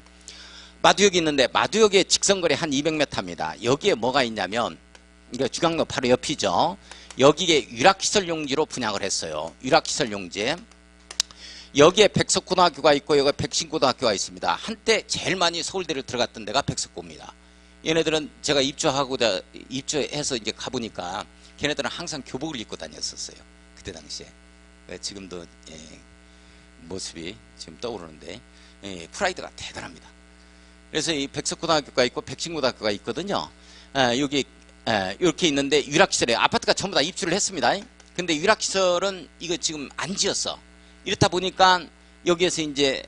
Speaker 1: 마두역이 있는데 마두역의 직선거리 한 200m입니다. 여기에 뭐가 있냐면 이게 중앙로 바로 옆이죠. 여기에 유락시설 용지로 분양을 했어요. 유락시설 용지. 여기에 백석고등학교가 있고 여기 백신고등학교가 있습니다. 한때 제일 많이 서울대를 들어갔던 데가 백석고입니다. 얘네들은 제가 입주해서 이제 가보니까 걔네들은 항상 교복을 입고 다녔었어요. 그때 당시에. 지금도 모습이 지금 떠오르는데 프라이드가 대단합니다. 그래서 이 백석고등학교가 있고 백신고등학교가 있거든요. 여기 이렇게 있는데 유락시설에 아파트가 전부 다 입주를 했습니다. 근데 유락시설은 이거 지금 안 지었어. 이렇다 보니까 여기에서 이제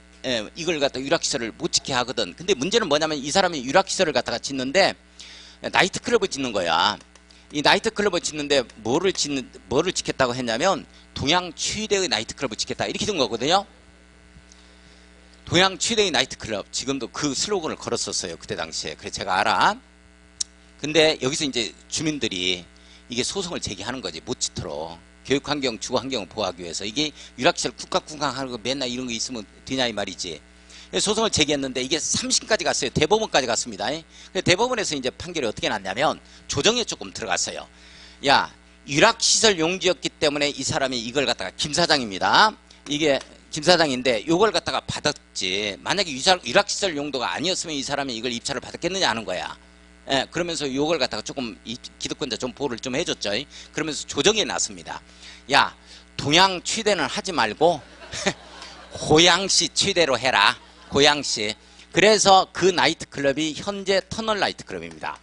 Speaker 1: 이걸 갖다 유락시설을 못 짓게 하거든. 근데 문제는 뭐냐면 이 사람이 유락시설을 갖다가 짓는데 나이트클럽을 짓는 거야. 이 나이트클럽을 짓는데 뭐를 짓겠다고 했냐면 동양 최대의 나이트클럽을 짓겠다 이렇게 된 거거든요. 동양 최대의 나이트클럽, 지금도 그 슬로건을 걸었었어요 그때 당시에. 그래서 제가 알아. 근데 여기서 이제 주민들이 이게 소송을 제기하는 거지, 못 짓도록. 교육환경, 주거환경을 보호하기 위해서. 이게 유락시설 쿵쾅쿵쾅 하고 맨날 이런 거 있으면 되냐 이 말이지. 소송을 제기했는데 이게 3심까지 갔어요. 대법원까지 갔습니다. 대법원에서 이제 판결이 어떻게 났냐면 조정에 조금 들어갔어요. 야, 유락시설 용지였기 때문에 이 사람이 이걸 갖다가 김 사장입니다. 이게 김 사장인데 요걸 갖다가 받았지. 만약에 유락시설 용도가 아니었으면 이 사람이 이걸 입찰을 받았겠느냐 하는 거야. 예, 그러면서 요걸 갖다가 조금 이 기득권자 좀 보호를 좀 해줬죠. 그러면서 조정이 났습니다. 야, 동양 취대는 하지 말고 고양시 취대로 해라. 고양시. 그래서 그 나이트클럽이 현재 터널 나이트클럽입니다.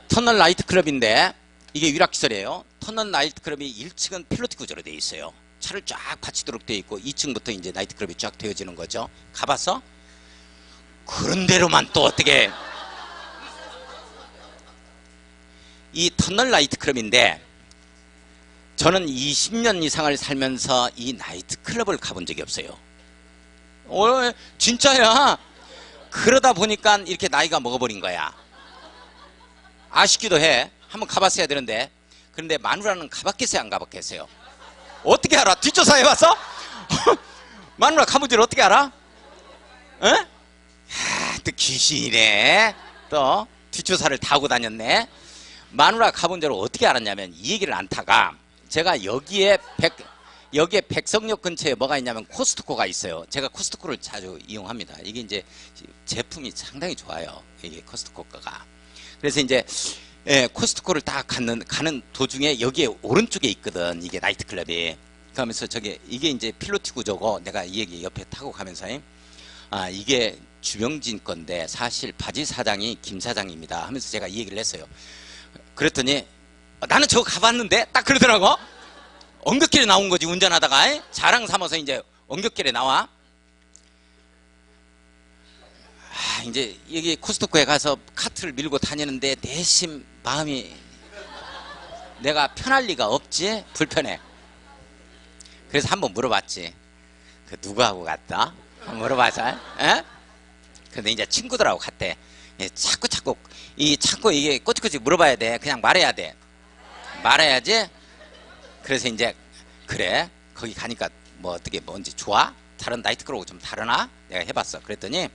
Speaker 1: 터널 나이트클럽인데 이게 유락시설이에요. 터널 나이트클럽이 1층은 필로티 구조로 되어 있어요. 차를 쫙 받치도록 되어 있고 2층부터 이제 나이트클럽이 쫙 되어지는 거죠. 가봤어? 그런 대로만 또 어떻게. 이 터널 나이트클럽인데 저는 20년 이상을 살면서 이 나이트클럽을 가본 적이 없어요. 진짜야. 그러다 보니까 이렇게 나이가 먹어버린 거야. 아쉽기도 해. 한번 가봤어야 되는데. 그런데 마누라는 가봤겠어요, 안 가봤겠어요? 어떻게 알아? 뒷조사 해봤어? 마누라 가본 줄 어떻게 알아? 에? 또 귀신이네. 또 뒷조사를 다 하고 다녔네. 마누라 가본 줄 어떻게 알았냐면 이 얘기를 안 타가 제가 여기에 백석역 근처에 뭐가 있냐면 코스트코가 있어요. 제가 코스트코를 자주 이용합니다. 이게 이제 제품이 상당히 좋아요. 이게 코스트코가. 그래서 이제 코스트코를 딱 가는 도중에 여기에 오른쪽에 있거든. 이게 나이트클럽이. 그러면서 이게 이제 필로티 구조고 내가 이 얘기 옆에 타고 가면서 이게 주병진 건데 사실 바지 사장이 김 사장입니다 하면서 제가 이 얘기를 했어요. 그랬더니 나는 저거 가봤는데 딱 그러더라고. 엉겹길에 나온 거지 운전하다가. 자랑 삼아서 이제 엉겹길에 나와. 이제 여기 코스트코에 가서 카트를 밀고 다니는데 내심 마음이 내가 편할 리가 없지. 불편해. 그래서 한번 물어봤지. 그 누구하고 갔다? 한번 물어봐서. 에? 근데 이제 친구들하고 갔대. 자꾸 이게 꼬치꼬치 물어봐야 돼. 그냥 말해야 돼. 말해야지. 그래서 이제 그래 거기 가니까 뭐 어떻게 뭔지 좋아? 다른 나이트클럽하고 좀 다르나? 내가 해봤어. 그랬더니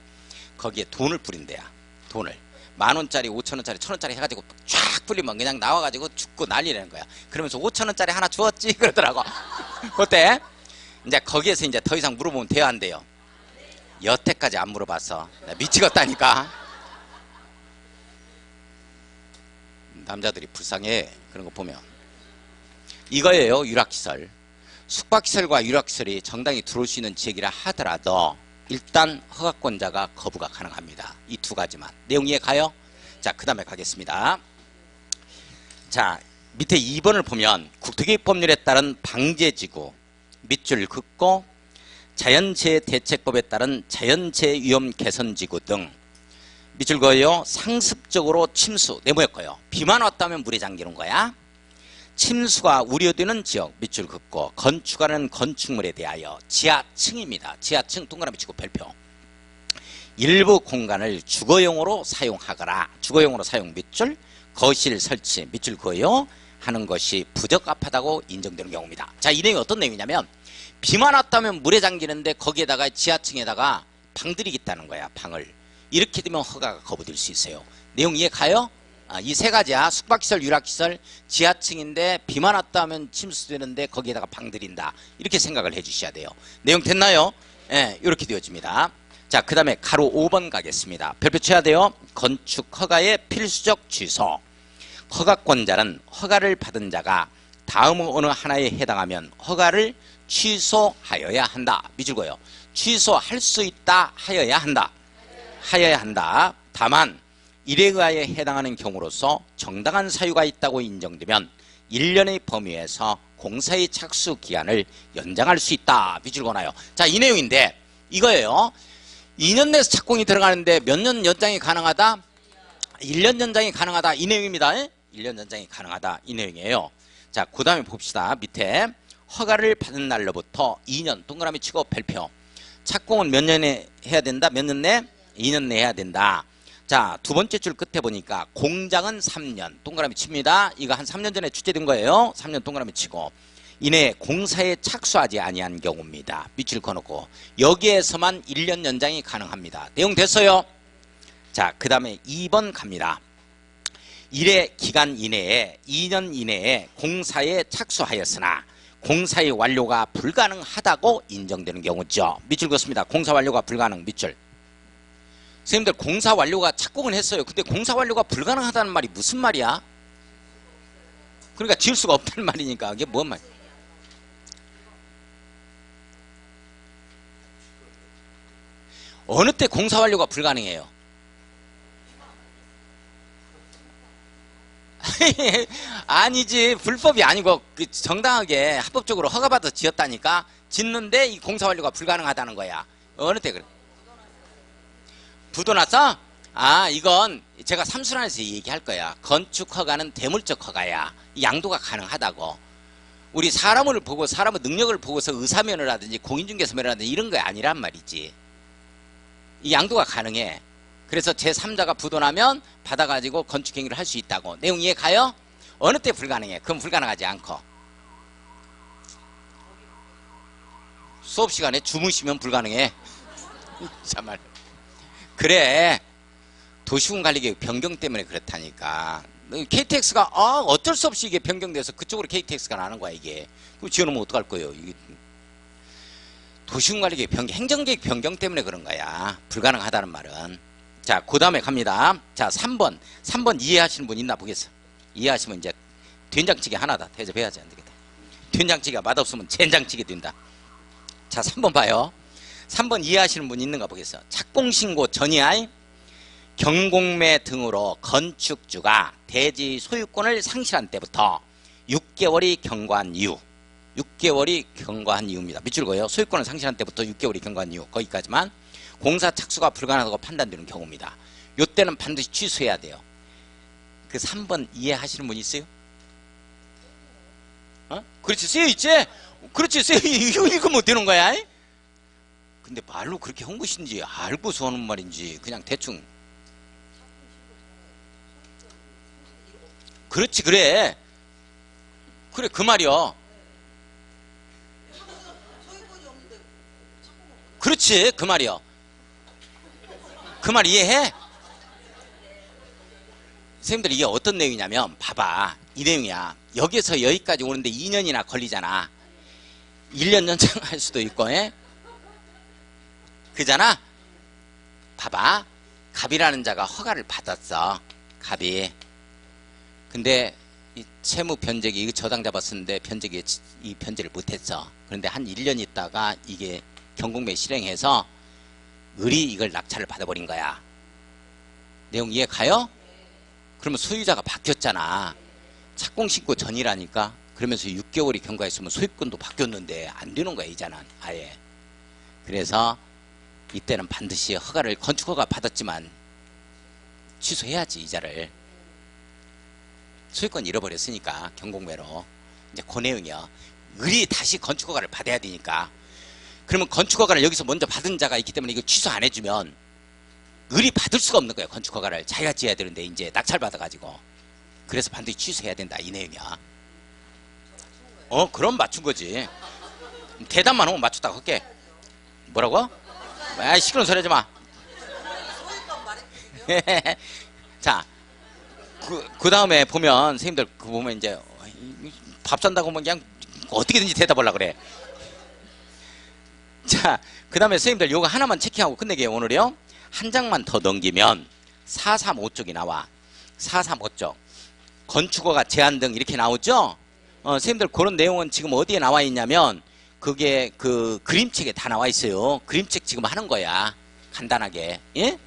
Speaker 1: 거기에 돈을 뿌린대야. 돈을 10,000원짜리 5,000원짜리 1,000원짜리 해가지고 쫙 뿌리면 그냥 나와가지고 죽고 난리라는 거야. 그러면서 5,000원짜리 하나 주었지 그러더라고. 어때? 이제 거기에서 이제 더 이상 물어보면 돼요 안 돼요? 여태까지 안 물어봤어. 미치겠다니까. 남자들이 불쌍해. 그런 거 보면. 이거예요. 유락시설. 숙박시설과 유락시설이 정당히 들어올 수 있는 지역이라 하더라도 일단 허가권자가 거부가 가능합니다. 이 두 가지만. 내용 이해 가요? 자, 그 다음에 가겠습니다. 자, 밑에 2번을 보면 국토개혁법률에 따른 방제지구, 밑줄 긋고 자연재해 대책법에 따른 자연재해 위험 개선지구 등 밑줄 그어요. 상습적으로 침수, 네모였고요. 비만 왔다면 물에 잠기는 거야. 침수가 우려되는 지역, 밑줄 긋고 건축하는 건축물에 대하여 지하층입니다. 지하층 동그라미 치고 별표. 일부 공간을 주거용으로 사용하거나 주거용으로 사용 밑줄, 거실 설치 밑줄 그어요. 하는 것이 부적합하다고 인정되는 경우입니다. 자, 이 내용이 어떤 내용이냐면 비만 왔다면 물에 잠기는데 거기에다가 지하층에다가 방들이 있다는 거야. 방을. 이렇게 되면 허가가 거부될 수 있어요. 내용 이해 가요? 이 세 가지야. 숙박시설, 유락시설, 지하층인데 비만 왔다면 침수되는데 거기에다가 방 들인다. 이렇게 생각을 해 주셔야 돼요. 내용 됐나요? 예, 이렇게 되어집니다. 자, 그 다음에 가로 5번 가겠습니다. 별표 쳐야 돼요. 건축 허가의 필수적 취소. 허가권자는 허가를 받은 자가 다음 어느 하나에 해당하면 허가를 취소하여야 한다. 미줄거요. 취소할 수 있다. 하여야 한다. 하여야 한다. 다만 일에 의하여 해당하는 경우로서 정당한 사유가 있다고 인정되면 1년의 범위에서 공사의 착수 기한을 연장할 수 있다. 밑줄 그어놔요. 자, 이 내용인데 이거예요. 2년 내에서 착공이 들어가는데 몇 년 연장이 가능하다? 1년 연장이 가능하다. 이 내용입니다. 1년 연장이 가능하다. 이 내용이에요. 자, 그 다음에 봅시다. 밑에 허가를 받은 날로부터 2년 동그라미 치고 별표. 착공은 몇 년에 해야 된다? 몇 년 내? 2년 내에 해야 된다. 자, 두 번째 줄 끝에 보니까 공장은 3년 동그라미 칩니다. 이거 한 3년 전에 출제된 거예요. 3년 동그라미 치고 이내 공사에 착수하지 아니한 경우입니다. 밑줄 그어놓고 여기에서만 1년 연장이 가능합니다. 내용 됐어요? 자, 그 다음에 2번 갑니다. 1회 기간 이내에 2년 이내에 공사에 착수하였으나 공사의 완료가 불가능하다고 인정되는 경우죠. 밑줄 그었습니다. 공사 완료가 불가능. 밑줄. 선생님들 공사 완료가 착공을 했어요. 근데 공사 완료가 불가능하다는 말이 무슨 말이야? 그러니까 지을 수가 없다는 말이니까. 이게 뭔 말? 어느 때 공사 완료가 불가능해요? 아니지, 불법이 아니고 정당하게 합법적으로 허가받아 지었다니까. 짓는데 이 공사 완료가 불가능하다는 거야. 어느 때 그래? 부도 났어? 아, 이건 제가 삼순환에서 얘기할 거야. 건축 허가는 대물적 허가야. 양도가 가능하다고. 우리 사람을 보고 사람의 능력을 보고서 의사면허를 하든지 공인중개사면허를 하든지 이런 거 아니란 말이지. 이 양도가 가능해. 그래서 제3자가 부도나면 받아가지고 건축행위를 할 수 있다고. 내용 이해 가요? 어느 때 불가능해? 그럼 불가능하지 않고. 수업시간에 주무시면 불가능해. 참말. 그래. 도시군관리계획 변경 때문에 그렇다니까. KTX가 어쩔 수 없이 이게 변경돼서 그쪽으로 KTX가 나는 거야 이게. 그럼 지어놓으면 어떡할 거예요? 이게 도시군관리계획 변경, 행정계획 변경 때문에 그런 거야. 불가능하다는 말은. 자, 그 다음에 갑니다. 자, 3번. 3번 이해하시는 분 있나 보겠어. 이해하시면 이제 된장찌개 하나다. 대접해야지 안 되겠다. 된장찌개가 맛없으면 젠장찌개 된다. 자, 3번 봐요. 3번 이해하시는 분 있는가 보겠어. 착공신고 전이야 경공매 등으로 건축주가 대지 소유권을 상실한 때부터 6개월이 경과한 이유. 6개월이 경과한 이유입니다. 밑줄 그어요. 소유권을 상실한 때부터 6개월이 경과한 이유. 거기까지만. 공사 착수가 불가능하다고 판단되는 경우입니다. 이때는 반드시 취소해야 돼요. 그 3번 이해하시는 분 있어요? 그렇지, 쓰여있지? 그렇지, 이거 읽으면 되는 거야. 근데 말로 그렇게 한 것인지 알고서 하는 말인지 그냥 대충. 그렇지, 그래. 그래, 그 말이요. 그렇지, 그 말이요. 그 말 이해해? 선생님들 이게 어떤 내용이냐면 봐봐. 이 내용이야. 여기서 여기까지 오는데 2년이나 걸리잖아. 1년 연장할 수도 있고 그잖아. 봐봐. 갑이라는 자가 허가를 받았어. 갑이. 근데 이 채무 변제기 이거 저당 잡았었는데 변제기 이 변제를 못했어. 그런데 한 1년 있다가 이게 경공매 실행해서 을이 이걸 낙찰을 받아버린 거야. 내용 이해 가요? 그러면 소유자가 바뀌었잖아. 착공신고 전이라니까. 그러면서 6개월이 경과했으면 소유권도 바뀌었는데 안 되는 거야 이자는 아예. 그래서 이때는 반드시 허가를 건축허가 받았지만 취소해야지 이자를. 소유권 잃어버렸으니까 경공매로. 이제 그 내용이요. 을이 다시 건축허가를 받아야 되니까. 그러면 건축허가를 여기서 먼저 받은 자가 있기 때문에 이거 취소 안 해주면 을이 받을 수가 없는 거예요. 건축허가를 자기가 지어야 되는데 이제 낙찰 받아가지고. 그래서 반드시 취소해야 된다 이 내용이야. 그럼 맞춘 거지. 대답만 하면 맞췄다고 할게. 뭐라고? 아, 시끄러운 소리 하지 마. 자, 그 다음에 보면 선생님들 그 보면 이제 밥 산다고 하면 그냥 어떻게든지 대답하려고 그래. 자, 그 다음에 선생님들 요거 하나만 체크하고 끝내게요. 오늘이요. 한 장만 더 넘기면 435쪽이 나와. 435쪽. 건축허가 제한 등 이렇게 나오죠? 선생님들 그런 내용은 지금 어디에 나와 있냐면 그게 그 그림책에 다 나와 있어요. 그림책 지금 하는 거야. 간단하게. 예?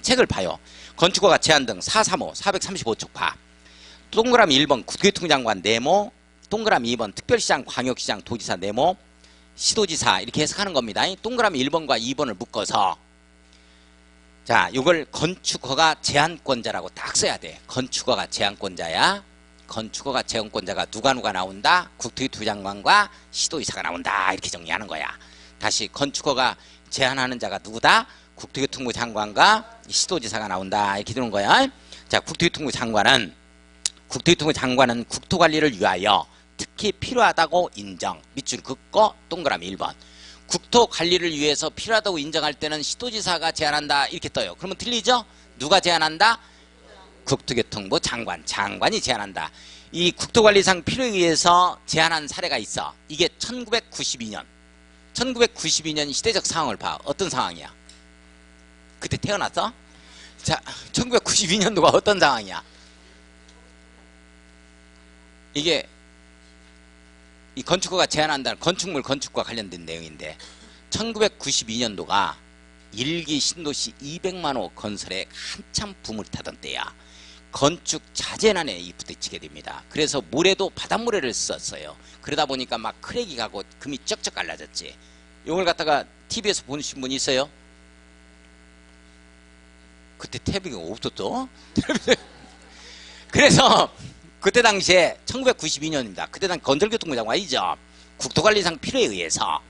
Speaker 1: 책을 봐요. 건축허가 제한 등 435, 435쪽 봐. 동그라미 1번 국토교통장관 네모, 동그라미 2번 특별시장, 광역시장, 도지사, 네모, 시도지사 이렇게 해석하는 겁니다. 동그라미 1번과 2번을 묶어서 자, 이걸 건축허가 제한권자라고 딱 써야 돼. 건축허가 제한권자야. 건축허가 제한권자가 누가 나온다? 국토교통부 장관과 시도지사가 나온다. 이렇게 정리하는 거야. 다시 건축허가 제한하는 자가 누구다? 국토교통부 장관과 시도지사가 나온다. 이렇게 되는 거야. 자, 국토교통부 장관은 국토관리를 위하여 특히 필요하다고 인정. 밑줄 긋고 동그라미 1번. 국토관리를 위해서 필요하다고 인정할 때는 시도지사가 제한한다. 이렇게 떠요. 그러면 틀리죠? 누가 제한한다? 국토교통부 장관이 제한한다. 이 국토관리상 필요에 의해서 제한한 사례가 있어. 이게 1992년 시대적 상황을 봐. 어떤 상황이야? 그때 태어났어? 자, 1992년도가 어떤 상황이야? 이게 이 건축허가 제한한다는 건축물 건축과 관련된 내용인데 1992년도가 1기 신도시 200만호 건설에 한참 붐을 타던 때야. 건축 자재난에 부딪히게 됩니다. 그래서 모래도 바닷모래를 썼어요. 그러다 보니까 막 크랙이 가고 금이 쩍쩍 갈라졌지. 이걸 갖다가 TV에서 보신 분 있어요? 그때 TV가 없었죠? 그래서 그때 당시에 1992년입니다. 그때 당시 건설교통부 장관이죠. 국토관리상 필요에 의해서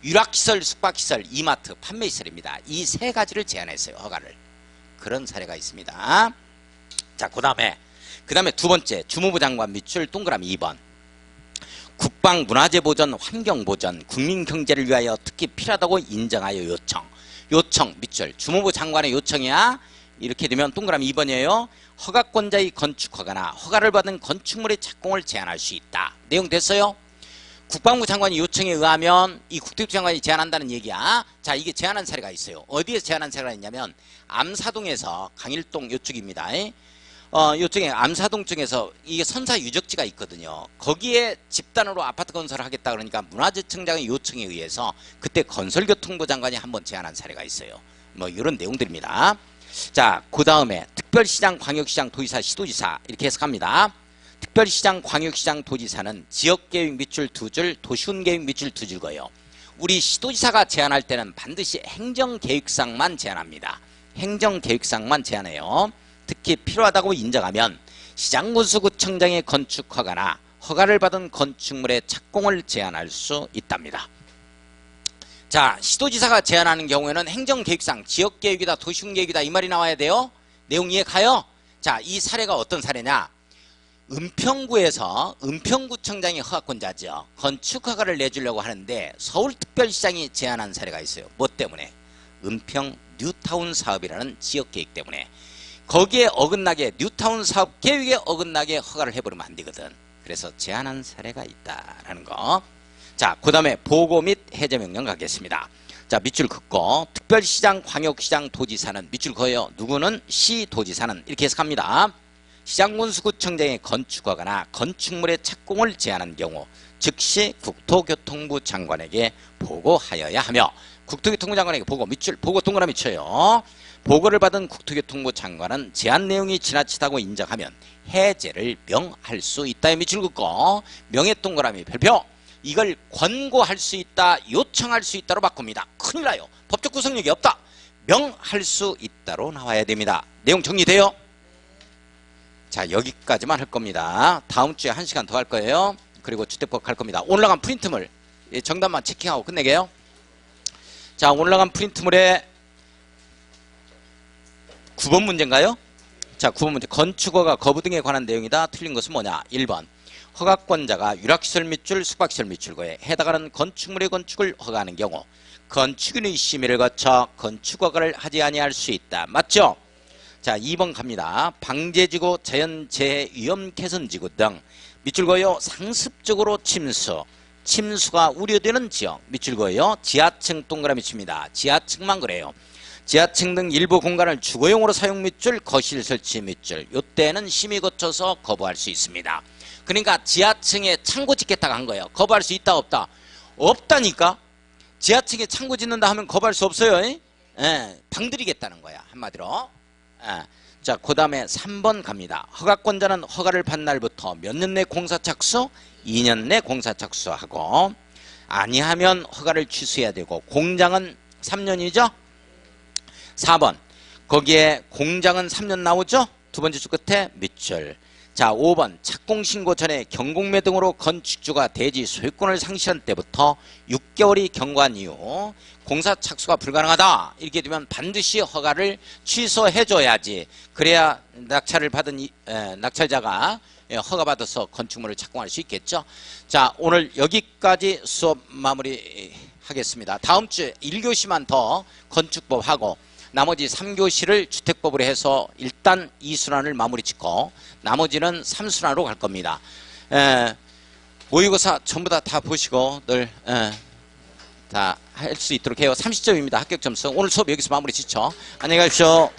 Speaker 1: 유락시설, 숙박시설, 이마트, 판매시설입니다. 이 세 가지를 제한했어요. 허가를. 그런 사례가 있습니다. 자, 그 다음에 두 번째 주무부 장관 밑줄 동그라미 2번. 국방, 문화재보전, 환경보전, 국민경제를 위하여 특히 필요하다고 인정하여 요청 밑줄 주무부 장관의 요청이야. 이렇게 되면 동그라미 2번이에요. 허가권자의 건축허가나 허가를 받은 건축물의 착공을 제한할 수 있다. 내용 됐어요? 국방부 장관이 요청에 의하면 이 국토교통부 장관이 제한한다는 얘기야. 자, 이게 제한한 사례가 있어요. 어디에서 제한한 사례가 있냐면 암사동에서 강일동 요쪽입니다. 요쪽에 암사동 쪽에서 이게 선사 유적지가 있거든요. 거기에 집단으로 아파트 건설을 하겠다 그러니까 문화재청장의 요청에 의해서 그때 건설교통부 장관이 한번 제한한 사례가 있어요. 뭐 이런 내용들입니다. 자, 그 다음에 특별시장, 광역시장, 도지사, 시도지사 이렇게 해석합니다. 특별시장, 광역시장, 도지사는 지역계획 밑줄 2줄, 도시군계획 밑줄 2줄 거예요. 우리 시도지사가 제한할 때는 반드시 행정계획상만 제한합니다. 행정계획상만 제한해요. 특히 필요하다고 인정하면 시장군수구청장의 건축허가나 허가를 받은 건축물의 착공을 제한할 수 있답니다. 자, 시도지사가 제한하는 경우에는 행정계획상 지역계획이다 도시군계획이다 이 말이 나와야 돼요. 내용 이해 가요? 자, 이 사례가 어떤 사례냐? 은평구에서 은평구청장이 허가권자죠. 건축허가를 내주려고 하는데 서울특별시장이 제한한 사례가 있어요. 뭐 때문에? 은평 뉴타운 사업이라는 지역계획 때문에. 거기에 어긋나게 뉴타운 사업 계획에 어긋나게 허가를 해버리면 안 되거든. 그래서 제한한 사례가 있다라는 거. 자, 그 다음에 보고 및 해제명령 가겠습니다. 자, 밑줄 긋고 특별시장, 광역시장, 도지사는 밑줄 그어요. 누구는? 시도지사는 이렇게 해석합니다. 시장군수구청장의 건축허가나 건축물의 착공을 제한한 경우 즉시 국토교통부 장관에게 보고하여야 하며 국토교통부 장관에게 보고 밑줄 보고 동그라미 쳐요. 보고를 받은 국토교통부 장관은 제한 내용이 지나치다고 인정하면 해제를 명할 수 있다. 밑줄 긋고 명예 동그라미 별표. 이걸 권고할 수 있다, 요청할 수 있다로 바꿉니다. 큰일 나요. 법적 구속력이 없다. 명할 수 있다로 나와야 됩니다. 내용 정리돼요? 자, 여기까지만 할 겁니다. 다음 주에 1시간 더 할 거예요. 그리고 주택법 할 겁니다. 올라간 프린트물 정답만 체킹하고 끝내게요. 자, 올라간 프린트물에 9번 문제인가요? 자, 9번 문제. 건축허가 거부 등에 관한 내용이다. 틀린 것은 뭐냐? 1번. 허가권자가 유락시설 밑줄, 숙박시설 밑줄거에 해당하는 건축물의 건축을 허가하는 경우 건축인의 심의를 거쳐 건축허가를 하지 아니할 수 있다. 맞죠? 자, 2번 갑니다. 방제지구, 자연재해, 위험개선지구 등 밑줄 그어요. 상습적으로 침수가 우려되는 지역 밑줄 그어요. 지하층 동그라미 칩니다. 지하층만 그래요. 지하층 등 일부 공간을 주거용으로 사용 밑줄, 거실 설치 밑줄 이때는 심의 거쳐서 거부할 수 있습니다. 그러니까 지하층에 창고 짓겠다고 한 거예요. 거부할 수 있다 없다? 없다니까. 지하층에 창고 짓는다 하면 거부할 수 없어요. 예, 방들이겠다는 거야 한마디로. 예. 자, 그 다음에 3번 갑니다. 허가권자는 허가를 받은 날부터 몇 년 내 공사 착수? 2년 내 공사 착수하고 아니하면 허가를 취소해야 되고 공장은 3년이죠. 4번 거기에 공장은 3년 나오죠. 두 번째 줄 끝에 밑줄. 자 5번 착공신고 전에 경공매 등으로 건축주가 대지 소유권을 상실한 때부터 6개월이 경과한 이후 공사 착수가 불가능하다 이렇게 되면 반드시 허가를 취소해줘야지. 그래야 낙찰을 받은 낙찰자가 허가받아서 건축물을 착공할 수 있겠죠. 자 오늘 여기까지 수업 마무리 하겠습니다. 다음 주에 1교시만 더 건축법 하고 나머지 3교시를 주택법으로 해서 일단 2순환을 마무리 짓고 나머지는 3순환으로 갈 겁니다. 모의고사 전부 다 보시고 늘 다 할 수 있도록 해요. 30점입니다. 합격 점수. 오늘 수업 여기서 마무리 짓죠. 안녕히 가십시오.